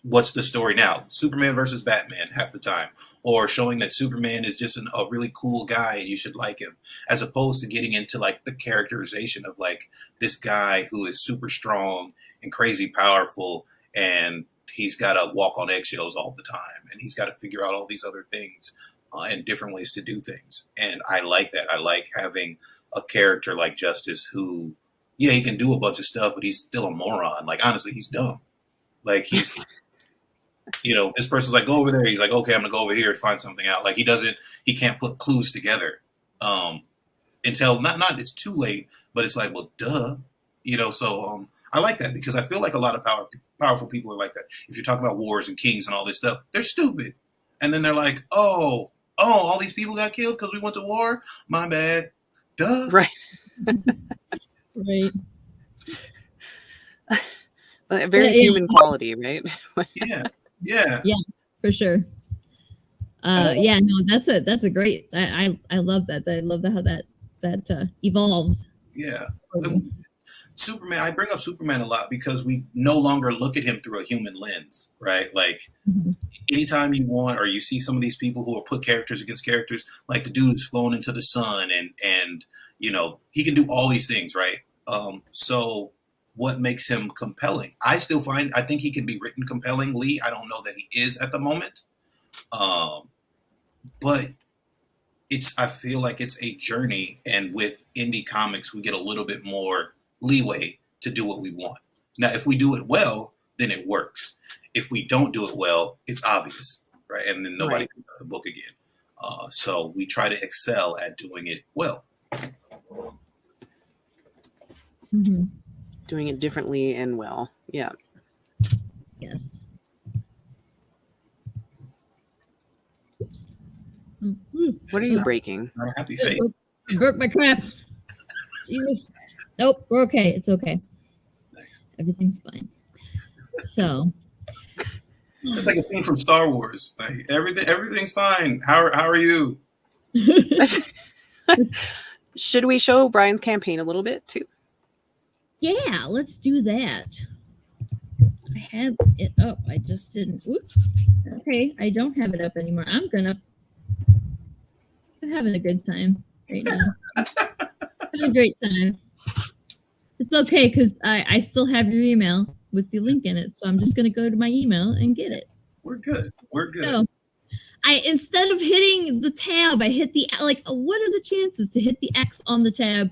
What's the story now? Superman versus Batman half the time, or showing that Superman is just a really cool guy and you should like him, as opposed to getting into like the characterization of like this guy who is super strong and crazy powerful and he's got to walk on eggshells all the time and he's got to figure out all these other things and different ways to do things. And I like that. I like having a character like Justice who, he can do a bunch of stuff, but he's still a moron. Like, honestly, he's dumb. Like This person's like, go over there. He's like, okay, I'm gonna go over here to find something out. Like he can't put clues together until not it's too late, but it's like, well, duh, So I like that because I feel like a lot of powerful people are like that. If you're talking about wars and kings and all this stuff, they're stupid, and then they're like, oh, all these people got killed because we went to war. My bad, duh. Right. Right. A very human quality, right? Yeah, for sure. Yeah, no, that's a great. I love that. I love how that evolved. Yeah. Superman, I bring up Superman a lot because we no longer look at him through a human lens, right? Like anytime you want, or you see some of these people who are put characters against characters, like the dude's flown into the sun and he can do all these things, right? So what makes him compelling? I think he can be written compellingly. I don't know that he is at the moment. But I feel like it's a journey, and with indie comics, we get a little bit more leeway to do what we want. Now, if we do it well, then it works. If we don't do it well, it's obvious, right? And then nobody can read the book again. So we try to excel at doing it well. Mm-hmm. Doing it differently and well. Yeah. Yes. What are you breaking? Not a happy face. Broke my crap. Jesus. Nope, we're okay. It's okay. Nice. Everything's fine. So it's like a scene from Star Wars. Like everything's fine. How are you? Should we show Brian's campaign a little bit too? Yeah, let's do that. I have it up. I just didn't. Oops. Okay, I don't have it up anymore. I'm having a good time right now. Having a great time. It's okay because I still have your email with the link in it, so I'm just gonna go to my email and get it. We're good. So instead of hitting the tab, I hit the what are the chances to hit the X on the tab?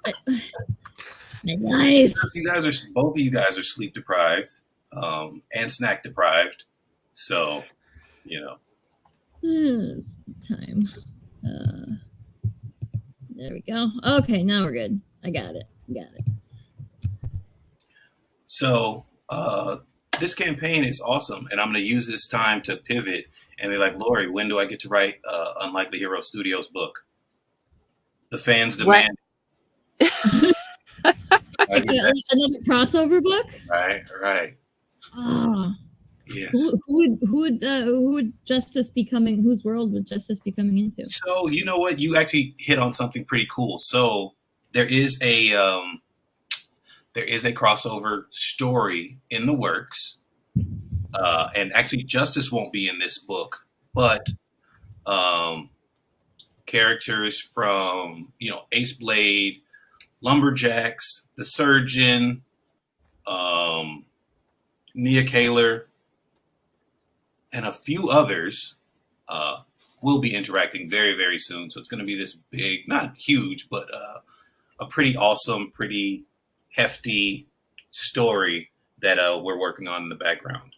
My life. Both of you guys are sleep deprived and snack deprived, so It's time. There we go. Okay, now we're good. I got it. So this campaign is awesome, and I'm going to use this time to pivot and be like, Lori, when do I get to write Unlikely Hero Studios book? The fans demand. Another crossover book. Right. Oh. Yes. Who would Justice be coming? Whose world would Justice be coming into? So you know what? You actually hit on something pretty cool. So there is a crossover story in the works, and actually Justice won't be in this book, but characters from Ace Blade, Lumberjacks, The Surgeon, Nia Kaler, and a few others will be interacting very, very soon. So it's going to be this big, not huge, but a pretty awesome, pretty hefty story that we're working on in the background.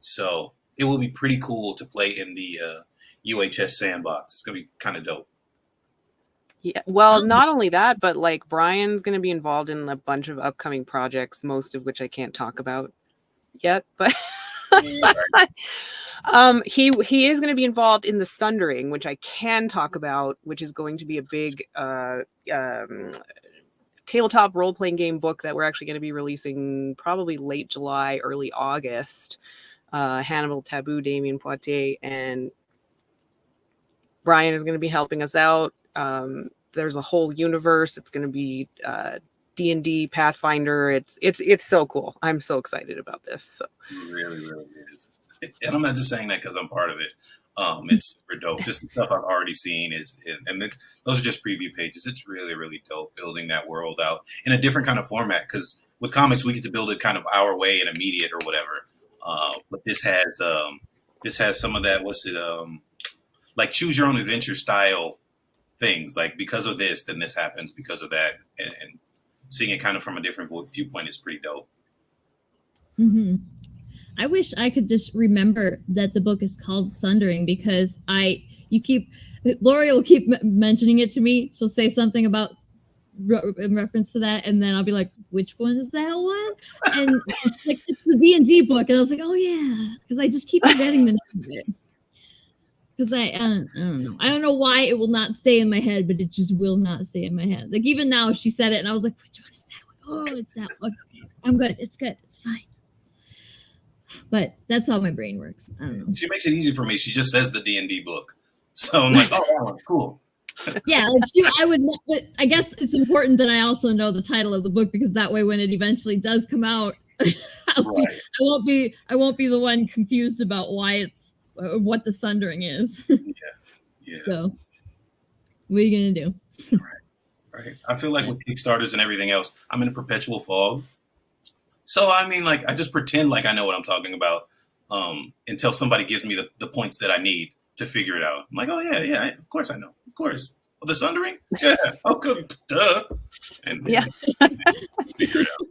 So it will be pretty cool to play in the UHS sandbox. It's going to be kind of dope. Yeah. Well, not only that, but like Brian's going to be involved in a bunch of upcoming projects, most of which I can't talk about yet, but he is going to be involved in the Sundering, which I can talk about, which is going to be a big tabletop role-playing game book that we're actually going to be releasing probably late July, early August. Hannibal Taboo, Damien Poitier, and Brian is going to be helping us out. There's a whole universe. It's going to be D&D Pathfinder. It's so cool. I'm so excited about this. So. It really, really is. And I'm not just saying that because I'm part of it. It's super dope. Just the stuff I've already seen those are just preview pages. It's really, really dope building that world out in a different kind of format. Because with comics, we get to build it kind of our way and immediate or whatever. But this has some of that. What's it? Like choose your own adventure style things. Like because of this, then this happens. Because of that, and seeing it kind of from a different viewpoint is pretty dope. Mm-hmm. I wish I could just remember that the book is called Sundering, because Lori will keep mentioning it to me. She'll say something about in reference to that, and then I'll be like, which one is that one? And it's like, it's the D&D book, and I was like, oh yeah, because I just keep forgetting the name of it. Because I don't know why it will not stay in my head, but it just will not stay in my head. Like, even now she said it and I was like, which one is that one? Oh, it's that one. I'm good, it's fine. But that's how my brain works. I don't know. She makes it easy for me. She just says the D&D book, so I'm like, oh, that one's cool. Yeah, like I would not, but I guess it's important that I also know the title of the book, because that way when it eventually does come out, I won't be the one confused about what the Sundering is. Yeah. So, what are you gonna do? Right. I feel like with Kickstarters and everything else, I'm in a perpetual fog. So I mean, like, I just pretend like I know what I'm talking about until somebody gives me the points that I need to figure it out. I'm like, oh yeah, of course I know, of course. Oh, the Sundering, yeah, okay, duh, and Yeah. figure it out.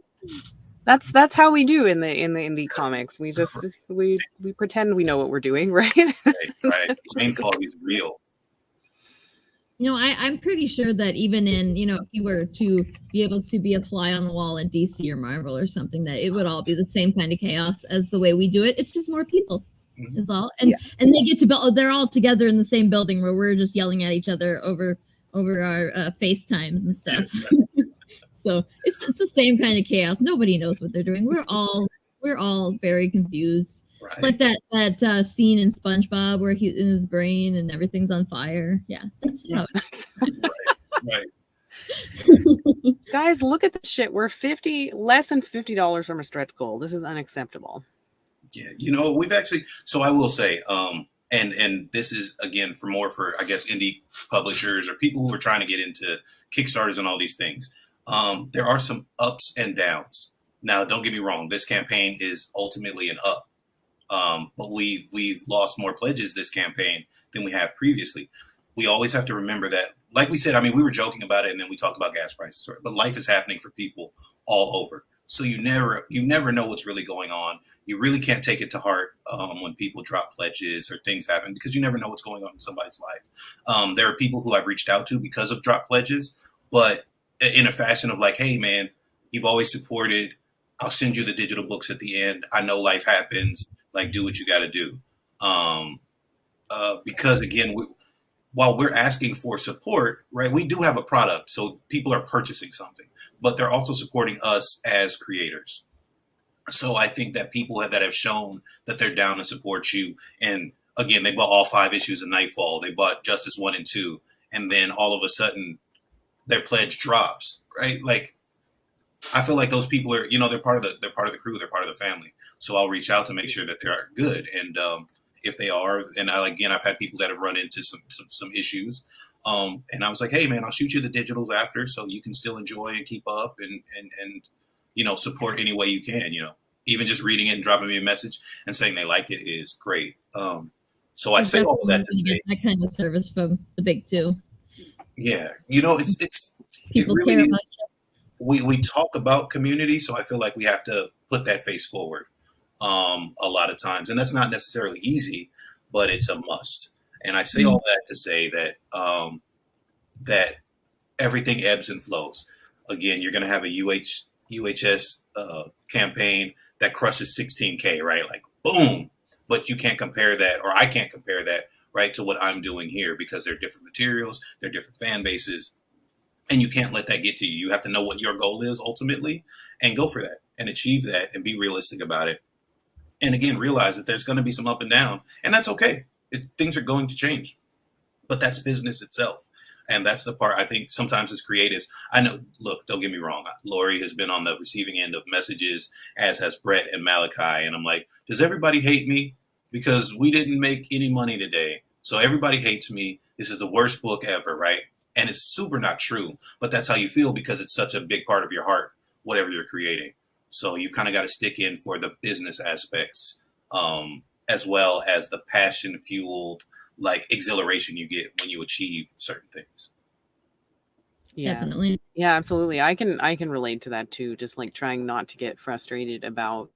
That's how we do in the indie comics. We just we pretend we know what we're doing, right? Right. Brain fog is real. I'm pretty sure that even in, if you were to be able to be a fly on the wall at DC or Marvel or something, that it would all be the same kind of chaos as the way we do it. It's just more people, is all. And they get to they're all together in the same building, where we're just yelling at each other over our FaceTimes and stuff. So it's the same kind of chaos. Nobody knows what they're doing. We're all very confused. Right. It's like that scene in SpongeBob where he's in his brain and everything's on fire. Yeah, that's just how it is. Right. Guys, look at the shit. We're less than $50 from a stretch goal. This is unacceptable. Yeah, we've actually. So I will say, and this is again for I guess indie publishers or people who are trying to get into Kickstarters and all these things. There are some ups and downs. Now, don't get me wrong. This campaign is ultimately an up. But we've lost more pledges this campaign than we have previously. We always have to remember that, like we said, I mean, we were joking about it and then we talked about gas prices, but life is happening for people all over. So you never know what's really going on. You really can't take it to heart when people drop pledges or things happen, because you never know what's going on in somebody's life. There are people who I've reached out to because of drop pledges, but in a fashion of like, hey man, you've always supported. I'll send you the digital books at the end. I know life happens. Like, do what you got to do. Because again, while we're asking for support, right, we do have a product. So people are purchasing something, but they're also supporting us as creators. So I think that people that have shown that they're down to support you. And again, they bought all 5 issues of Nightfall. They bought Justice 1 and 2. And then all of a sudden their pledge drops, right? Like, I feel like those people are, they're part of the crew, they're part of the family. So I'll reach out to make sure that they are good. And if they are, and I've had people that have run into some issues. And I was like, hey man, I'll shoot you the digitals after, so you can still enjoy and keep up and support any way you can. Even just reading it and dropping me a message and saying they like it is great. So I say all that to say that kind of service from the big two. Yeah, it's people really, care about you. We talk about community, so I feel like we have to put that face forward a lot of times. And that's not necessarily easy, but it's a must. And I say all that to say that that everything ebbs and flows. Again, you're going to have a UHS campaign that crushes 16K, right? Like, boom. But you can't compare that, or I can't compare that, right, to what I'm doing here, because they're different materials, they're different fan bases. And you can't let that get to you. You have to know what your goal is ultimately and go for that and achieve that and be realistic about it. And again, realize that there's going to be some up and down, and that's okay. Things are going to change, but that's business itself. And that's the part I think sometimes as creatives, I know, look, don't get me wrong. Lori has been on the receiving end of messages, as has Brett and Malachi. And I'm like, does everybody hate me? Because we didn't make any money today. So everybody hates me. This is the worst book ever, right? And it's super not true, but that's how you feel because it's such a big part of your heart, whatever you're creating. So you've kind of got to stick in for the business aspects, as well as the passion fueled, like, exhilaration you get when you achieve certain things. Yeah, definitely. Yeah, absolutely. I can relate to that too. Just like trying not to get frustrated about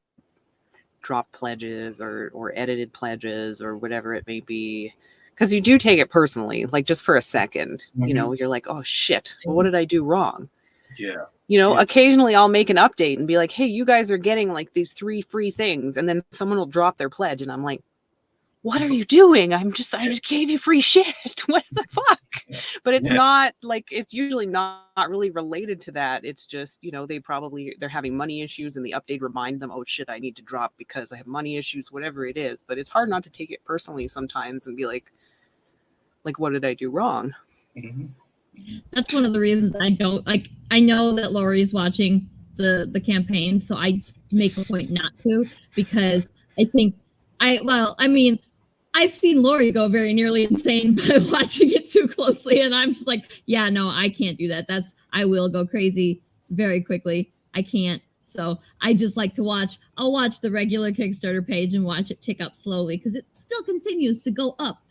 drop pledges or edited pledges or whatever it may be. Because you do take it personally, like just for a second, you know, you're like, oh shit, well, what did I do wrong? Yeah. You know, occasionally I'll make an update and be like, hey, you guys are getting like these 3 free things. And then someone will drop their pledge and I'm like, what are you doing? I just gave you free shit. What the fuck? But it's not like, it's usually not really related to that. It's just, you know, they're having money issues and the update remind them, oh shit, I need to drop because I have money issues, whatever it is. But it's hard not to take it personally sometimes and be like, what did I do wrong? Mm-hmm. That's one of the reasons I don't like. I know that Lori's watching the campaign, so I make a point not to, because I think I've seen Lori go very nearly insane by watching it too closely, and I'm just like, yeah, no, I can't do that. I will go crazy very quickly. I can't. So I just like to watch. I'll watch the regular Kickstarter page and watch it tick up slowly because it still continues to go up,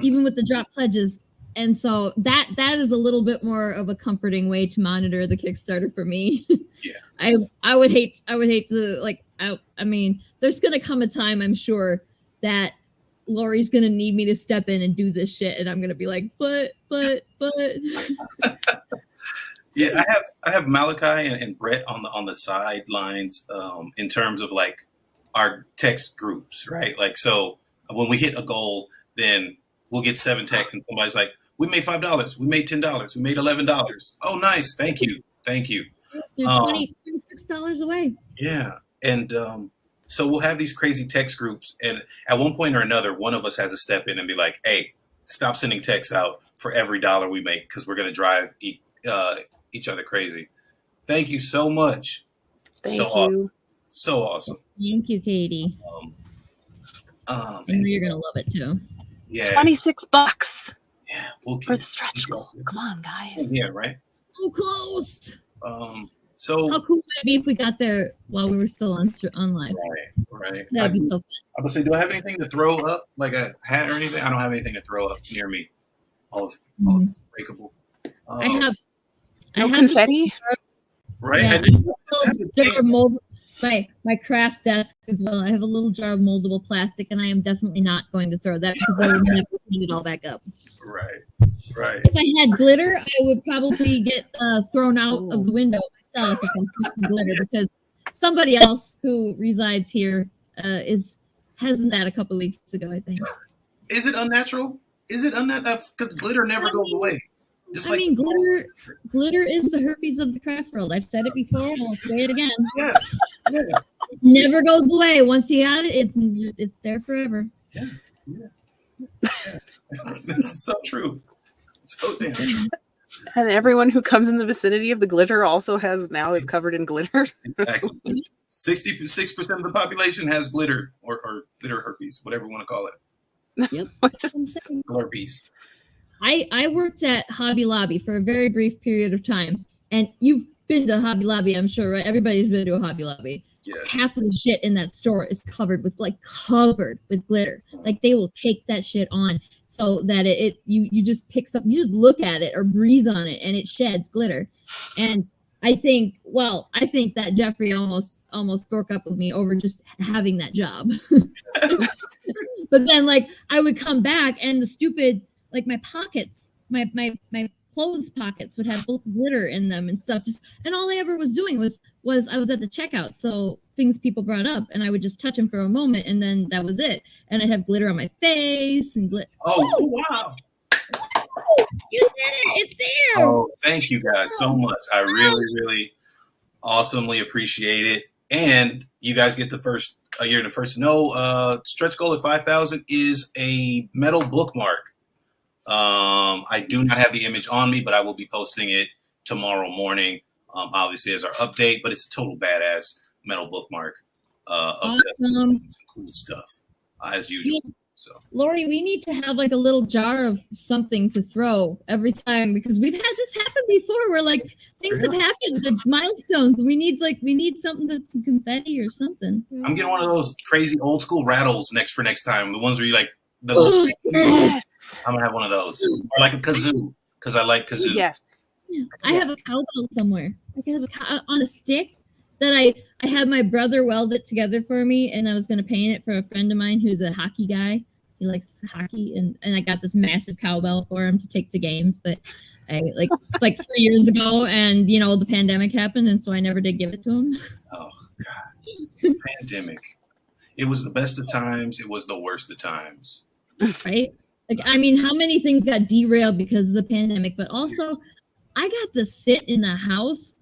even with the drop pledges. And so that is a little bit more of a comforting way to monitor the Kickstarter for me. Yeah. I would hate to, like, I mean, there's going to come a time, I'm sure, that Lori's going to need me to step in and do this shit. And I'm going to be like, but. Yeah, I have Malachi and Brett on the sidelines in terms of like our text groups, right? Like, so when we hit a goal, then we'll get 7 texts and somebody's like, we made $5, we made $10, we made $11. Oh, nice. Thank you. So $26 away. Yeah. And so we'll have these crazy text groups. And at one point or another, one of us has to step in and be like, hey, stop sending texts out for every dollar we make because we're going to drive each other crazy. Thank you so much. Thank you. Awesome. So awesome. Thank you, Katie. I know you're going to love it too. Yeah. $26. Yeah, we'll for the stretch goal. Come on, guys. Yeah, right. So close. So how cool would it be if we got there while we were still on live? Right. That'd be so fun. I would say, do I have anything to throw up, like a hat or anything? I don't have anything to throw up near me. All breakable. I have confetti. Right. Yeah, I have a jar of mold, my craft desk as well. I have a little jar of moldable plastic, and I am definitely not going to throw that because I would never clean it all back up. Right. If I had glitter, I would probably get thrown out of the window myself if I took some glitter, because somebody else who resides here hasn't that a couple of weeks ago, I think. Is it unnatural? Because glitter never goes away. Glitter is the herpes of the craft world. I've said it before, and I'll say it again. Yeah. It never goes away. Once you got it, it's there forever. Yeah. It's so true. So damn true. And everyone who comes in the vicinity of the glitter also is covered in glitter. Exactly. 66% of the population has glitter or glitter herpes, whatever you want to call it. Yep. Glurpies. I worked at Hobby Lobby for a very brief period of time, and you've been to Hobby Lobby, I'm sure, right? Everybody's been to a Hobby Lobby. Yeah. Half of the shit in that store is covered with glitter. Like they will cake that shit on so that you just pick up, you just look at it or breathe on it and it sheds glitter. And I think that Jeffrey almost broke up with me over just having that job. But then I would come back and the stupid, my pockets, my clothes pockets would have glitter in them and stuff. And all I ever was doing was I was at the checkout. So things people brought up and I would just touch them for a moment and then that was it. And I'd have glitter on my face and glitter. Oh, wow. You did it. It's there. Oh, thank you guys so much. I really, really awesomely appreciate it. And you guys get you're the first to know, stretch goal at 5,000 is a metal bookmark. I do not have the image on me, but I will be posting it tomorrow morning, obviously as our update, but it's a total badass metal bookmark of awesome. Some cool stuff as usual. So Lori, we need to have a little jar of something to throw every time, because we've had this happen before where things have happened, the milestones. We need something that's confetti or something. I'm getting one of those crazy old school rattles next time. The ones where you yes. I'm gonna have one of those, or a kazoo, because I like kazoo. Yes. Yeah. I have a cowbell somewhere. I can have on a stick. that I had my brother weld it together for me, and I was going to paint it for a friend of mine who's a hockey guy. He likes hockey, and I got this massive cowbell for him to take to games, but I like 3 years ago, and the pandemic happened, and so I never did give it to him. Oh God, pandemic. It was the best of times. It was the worst of times. Right? Like, I mean, how many things got derailed because of the pandemic? But also, I got to sit in a house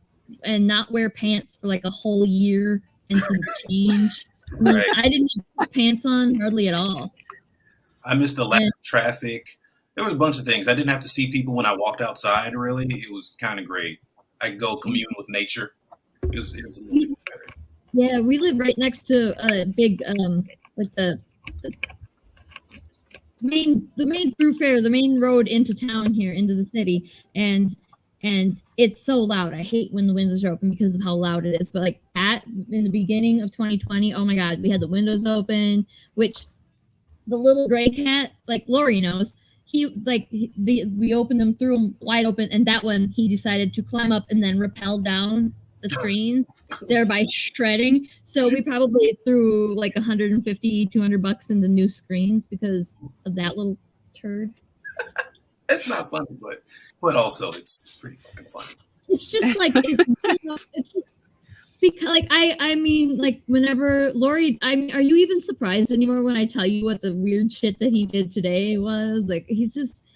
and not wear pants for like a whole year and some change. Right. I didn't put pants on hardly at all. I missed the lack of traffic. There was a bunch of things. I didn't have to see people when I walked outside, really. It was kind of great. I could go commune with nature. It was a little bit better. Yeah, we live right next to a big, like the main thoroughfare, the main road into town here, into the city, and it's so loud. I hate when the windows are open because of how loud it is. But like in the beginning of 2020, oh my God, we had the windows open, which the little gray cat, like Lori knows, we opened them, threw them wide open, and that one he decided to climb up and then rappel down the screen, thereby shredding. So we probably threw like $150-$200 into new screens because of that little turd. It's not funny, but also it's pretty fucking funny. It's just like it's just because like I mean, like whenever Lori, are you even surprised anymore when I tell you what the weird shit that he did today was? Like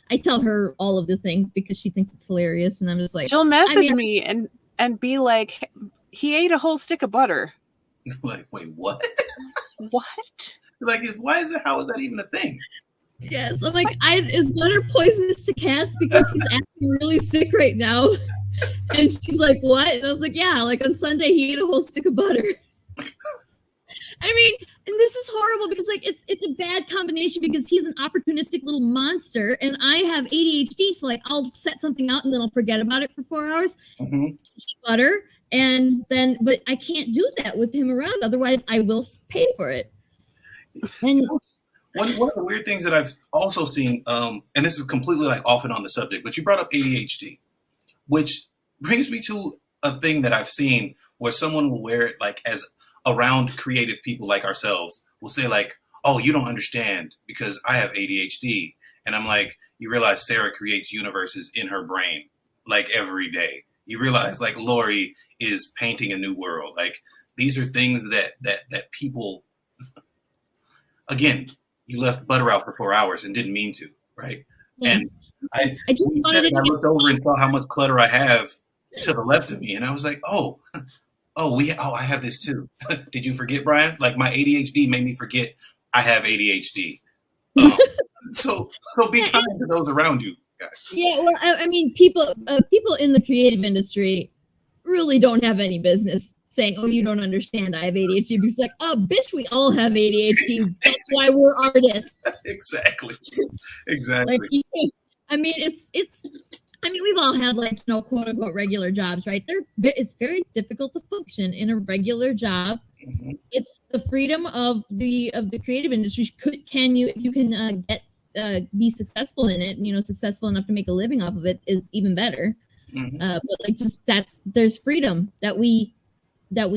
I tell her all of the things because she thinks it's hilarious, and I'm just like, she'll message me and be like, he ate a whole stick of butter. Like, wait, what? What? Like, how is that even a thing? Yes, I'm like, is butter poisonous to cats because he's acting really sick right now? And she's like, what? And I was like, yeah, like on Sunday he ate a whole stick of butter. I mean, and this is horrible because like it's a bad combination because he's an opportunistic little monster and I have ADHD, so like I'll set something out and then I'll forget about it for 4 hours. Mm-hmm. Butter, but I can't do that with him around. Otherwise, I will pay for it. And one of the weird things that I've also seen, and this is completely like off and on the subject, but you brought up ADHD, which brings me to a thing that I've seen where someone will wear it like as around creative people like ourselves will say like, oh, you don't understand because I have ADHD. And I'm like, you realize Sarah creates universes in her brain like every day. You realize like Lori is painting a new world. Like these are things that people, again, you left butter out for 4 hours and didn't mean to, right? Yeah. And I looked over and saw how much clutter I have to the left of me, and I was like, I have this too. Did you forget, Brian? Like my ADHD made me forget I have ADHD. So be kind to those around you, guys. Yeah, well, I mean, people in the creative industry really don't have any business saying, "Oh, you don't understand. I have ADHD." Because like, oh, bitch, we all have ADHD. Exactly. That's why we're artists. Exactly. Like, I mean, we've all had like quote unquote regular jobs, right? It's very difficult to function in a regular job. Mm-hmm. It's the freedom of the creative industry. If you can be successful in it, successful enough to make a living off of it is even better. Mm-hmm. But like there's freedom that we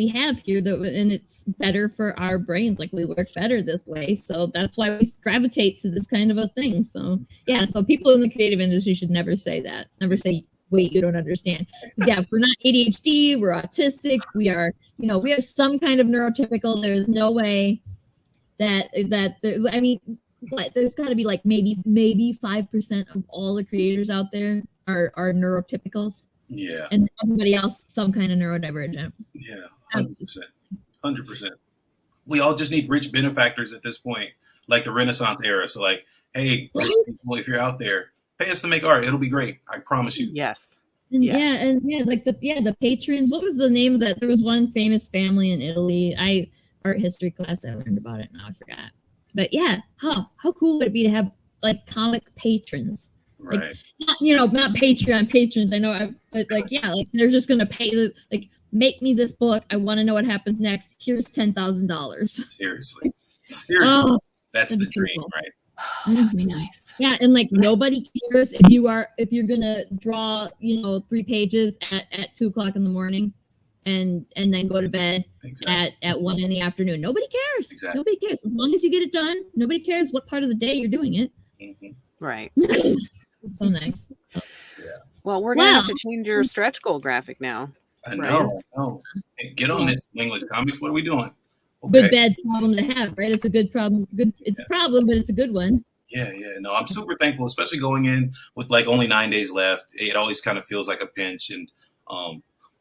have here, and it's better for our brains. Like we work better this way, so that's why we gravitate to this kind of a thing. So yeah, so people in the creative industry should never say that. Never say, "Wait, you don't understand." Yeah, we're not ADHD. We're autistic. We are some kind of neurotypical. There's no way that I mean, what? There's got to be like maybe 5% of all the creators out there are neurotypicals. Yeah. And everybody else, some kind of neurodivergent. Yeah, 100%. We all just need rich benefactors at this point, like the Renaissance era. So like, hey, right? People, if you're out there, pay us to make art. It'll be great. I promise you. Yes. And yes. The patrons. What was the name of that? There was one famous family in Italy. Art history class, I learned about it. Now I forgot. But yeah, how cool would it be to have like comic patrons? Right. Like, not Patreon patrons. I know, but like, yeah, like they're just gonna pay. Like, make me this book. I want to know what happens next. Here's $10,000. Seriously, oh, that's the dream, cool. Right? That'd be nice. Yeah, and like nobody cares if you're gonna draw, 3 pages at 2:00 in the morning. and then go to bed at 1 in the afternoon. Nobody cares. Exactly. Nobody cares. As long as you get it done, nobody cares what part of the day you're doing it. Mhm. Right. It's so nice. Well, we're gonna have to change your stretch goal graphic now. I Right. know. Hey, get on this Wingless Comics. What are we doing? Good bad problem to have, right? It's a good problem. It's a problem, but it's a good one. Yeah. No, I'm super thankful, especially going in with like only 9 days left. It always kind of feels like a pinch, and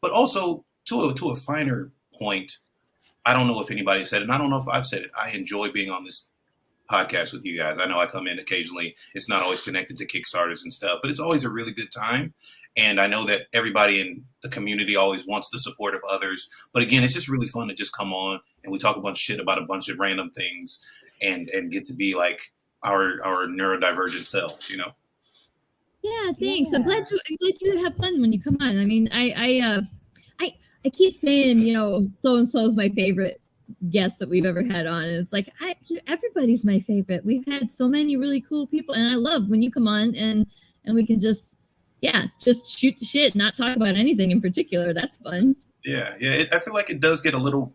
but also to a finer point, I don't know if anybody said it, and I don't know if I've said it. I enjoy being on this podcast with you guys. I know I come in occasionally. It's not always connected to Kickstarters and stuff, but it's always a really good time. And I know that everybody in the community always wants the support of others. But again, it's just really fun to just come on and we talk a bunch of shit about a bunch of random things and get to be like our neurodivergent selves, you know? Yeah, thanks. Yeah. I'm glad you have fun when you come on. I mean, I keep saying, you know, so and so is my favorite guest that we've ever had on, and it's like everybody's my favorite. We've had so many really cool people, and I love when you come on and we can just shoot the shit, not talk about anything in particular. That's fun. Yeah. I feel like it does get a little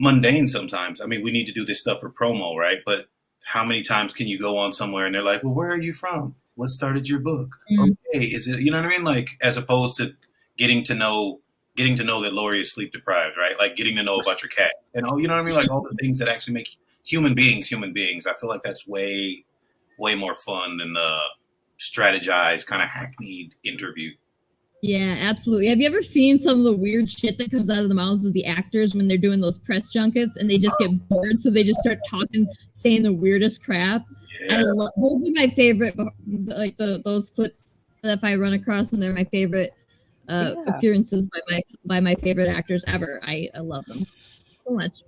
mundane sometimes. I mean, we need to do this stuff for promo, right? But how many times can you go on somewhere and they're like, well, where are you from? What started your book? Mm-hmm. Okay, is it, you know what I mean? Like, as opposed to getting to know that Lori is sleep deprived, right? Like getting to know about your cat and you know what I mean? Like all the things that actually make human beings. I feel like that's way more fun than the strategized kind of hackneyed interview. Yeah, absolutely. Have you ever seen some of the weird shit that comes out of the mouths of the actors when they're doing those press junkets and they just get bored, so they just start talking, saying the weirdest crap? Yeah. Those are my favorite, like those clips that if I run across them, they're my favorite appearances by my favorite actors ever. I love them so much.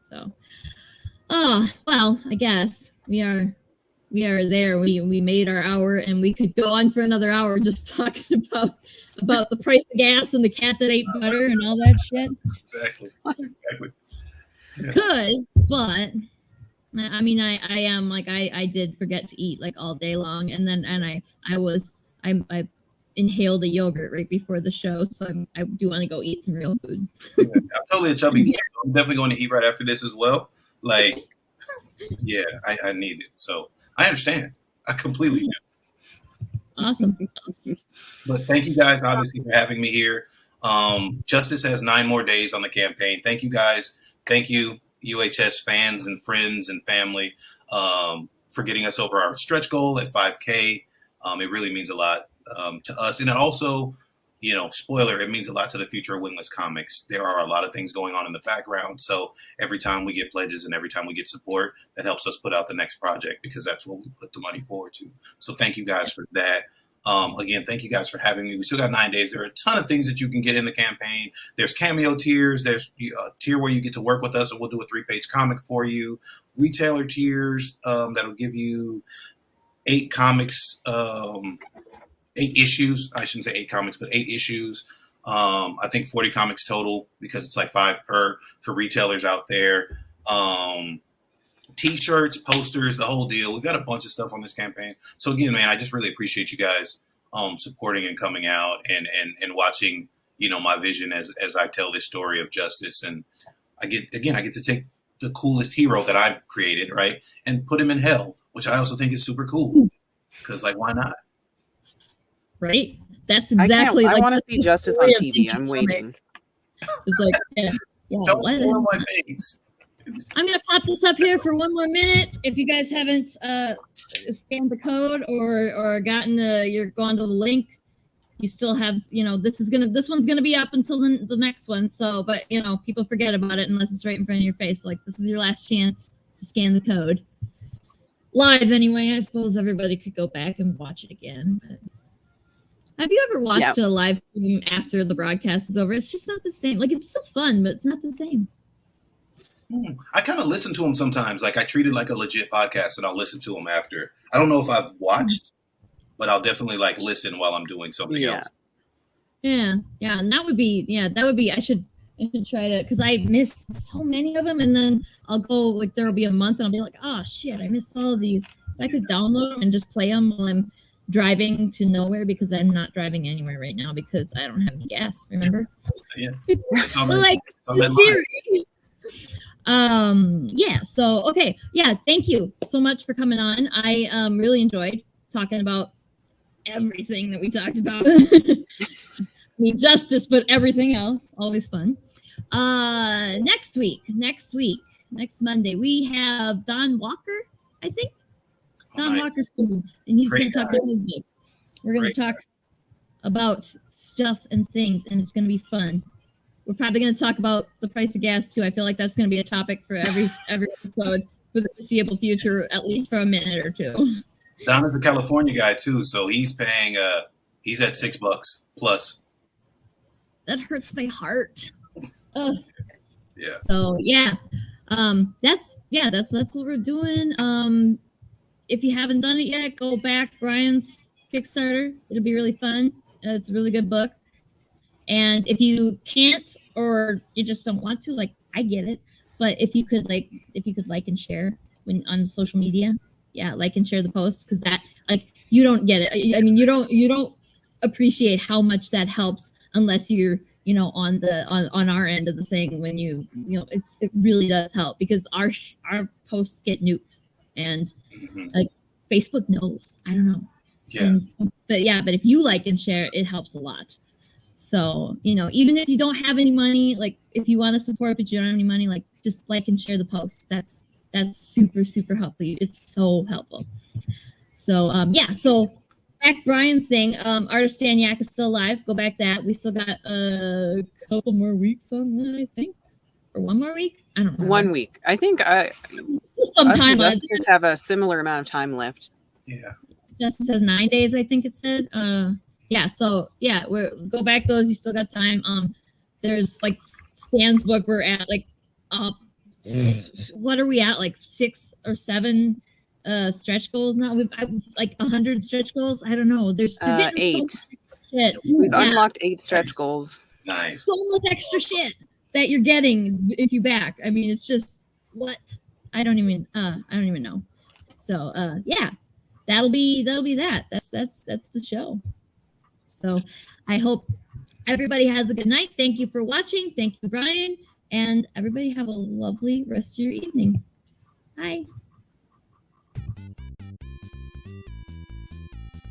So, well, I guess we are there. We made our hour, and we could go on for another hour just talking about the price of gas and the cat that ate butter and all that shit. Exactly. Yeah. Good, but I mean, I am like I did forget to eat like all day long, and I inhaled a yogurt right before the show, so I do want to go eat some real food. Yeah, I'm totally a chubby kid. So I'm definitely going to eat right after this as well. Like, yeah, I need it. So I understand. I completely do. Awesome. But thank you guys, obviously, for having me here. Justice has 9 more days on the campaign. Thank you guys. Thank you, UHS fans and friends and family, for getting us over our stretch goal at 5K. It really means a lot to us. And it also, you know, spoiler, it means a lot to the future of Wingless Comics. There are a lot of things going on in the background. So every time we get pledges and every time we get support, that helps us put out the next project, because that's what we put the money forward to. So thank you guys for that. Again, thank you guys for having me. We still got 9 days. There are a ton of things that you can get in the campaign. There's cameo tiers. There's a tier where you get to work with us and we'll do a 3-page comic for you. Retailer tiers that'll give you 8 comics, 8 issues. I shouldn't say 8 comics, but 8 issues. I think 40 comics total, because it's like 5 per for retailers out there. T-shirts, posters, the whole deal. We've got a bunch of stuff on this campaign. So again, man, I just really appreciate you guys supporting and coming out and watching, you know, my vision as I tell this story of justice. And I get to take the coolest hero that I've created, right, and put him in hell, which I also think is super cool. Because, like, why not? Right? That's exactly. I want to see Justice on TV. I'm waiting. It's like, yeah. Don't spoil my face. I'm gonna pop this up here for 1 more minute. If you guys haven't scanned the code or gotten you're gone to the link, you still have, you know, this one's gonna be up until the next one. So, but you know, people forget about it unless it's right in front of your face. Like, this is your last chance to scan the code. Live anyway. I suppose everybody could go back and watch it again. But have you ever watched a live stream after the broadcast is over? It's just not the same. Like, it's still fun, but it's not the same. I kind of listen to them sometimes. Like, I treat it like a legit podcast, and I'll listen to them after. I don't know if I've watched, but I'll definitely like listen while I'm doing something else. Yeah, and that would be. I should try to, because I missed so many of them, and then I'll go, like, there'll be a month, and I'll be like, oh shit, I missed all of these. I could download them and just play them while I'm driving to nowhere because I'm not driving anywhere right now because I don't have any gas. Remember? Yeah. It's on But that, like it's on that in line. theory. Yeah. So okay. Yeah. Thank you so much for coming on. I really enjoyed talking about everything that we talked about. I mean, justice, but everything else. Always fun. Next Monday, we have Don Walker, I think. Don Nice. Walker's coming, and he's going Great to talk guy. about his book. We're going to Great talk about stuff and things, and it's going to be fun. We're probably going to talk about the price of gas too. I feel like that's going to be a topic for every episode for the foreseeable future, at least for a minute or two. Don is a California guy too, so he's paying. He's at $6 plus. That hurts my heart. Ugh. Yeah. So yeah, that's what we're doing. If you haven't done it yet, go back Brian's Kickstarter. It'll be really fun. It's a really good book. And if you can't or you just don't want to, like, I get it. But if you could like and share when on social media, yeah, like and share the posts because that like you don't get it. I mean, you don't appreciate how much that helps unless you're on our end of the thing when it really does help because our posts get nuked and like Facebook knows. I don't know. Yeah. But if you like and share, it helps a lot. So, even if you don't have any money, like if you want to support but you don't have any money, like just like and share the post. That's super, super helpful. It's so helpful. So, so back Brian's thing, Artist Staniak is still alive. Go back that. We still got a couple more weeks on that, I think. Or one more week? I don't know. 1 week. I think just some time. Just have a similar amount of time left. Yeah. Justice has 9 days, I think it said. Go back those. You still got time. There's like Stan's book. We're at like, what are we at? Like 6 or 7 stretch goals now. We've like 100 stretch goals. I don't know. There's 8. So much shit. We've unlocked 8 stretch goals. Nice. So much extra shit that you're getting if you back. I mean, it's just what I don't even know. So that'll be that. That's the show. So I hope everybody has a good night. Thank you for watching. Thank you, Brian. And everybody have a lovely rest of your evening. Bye.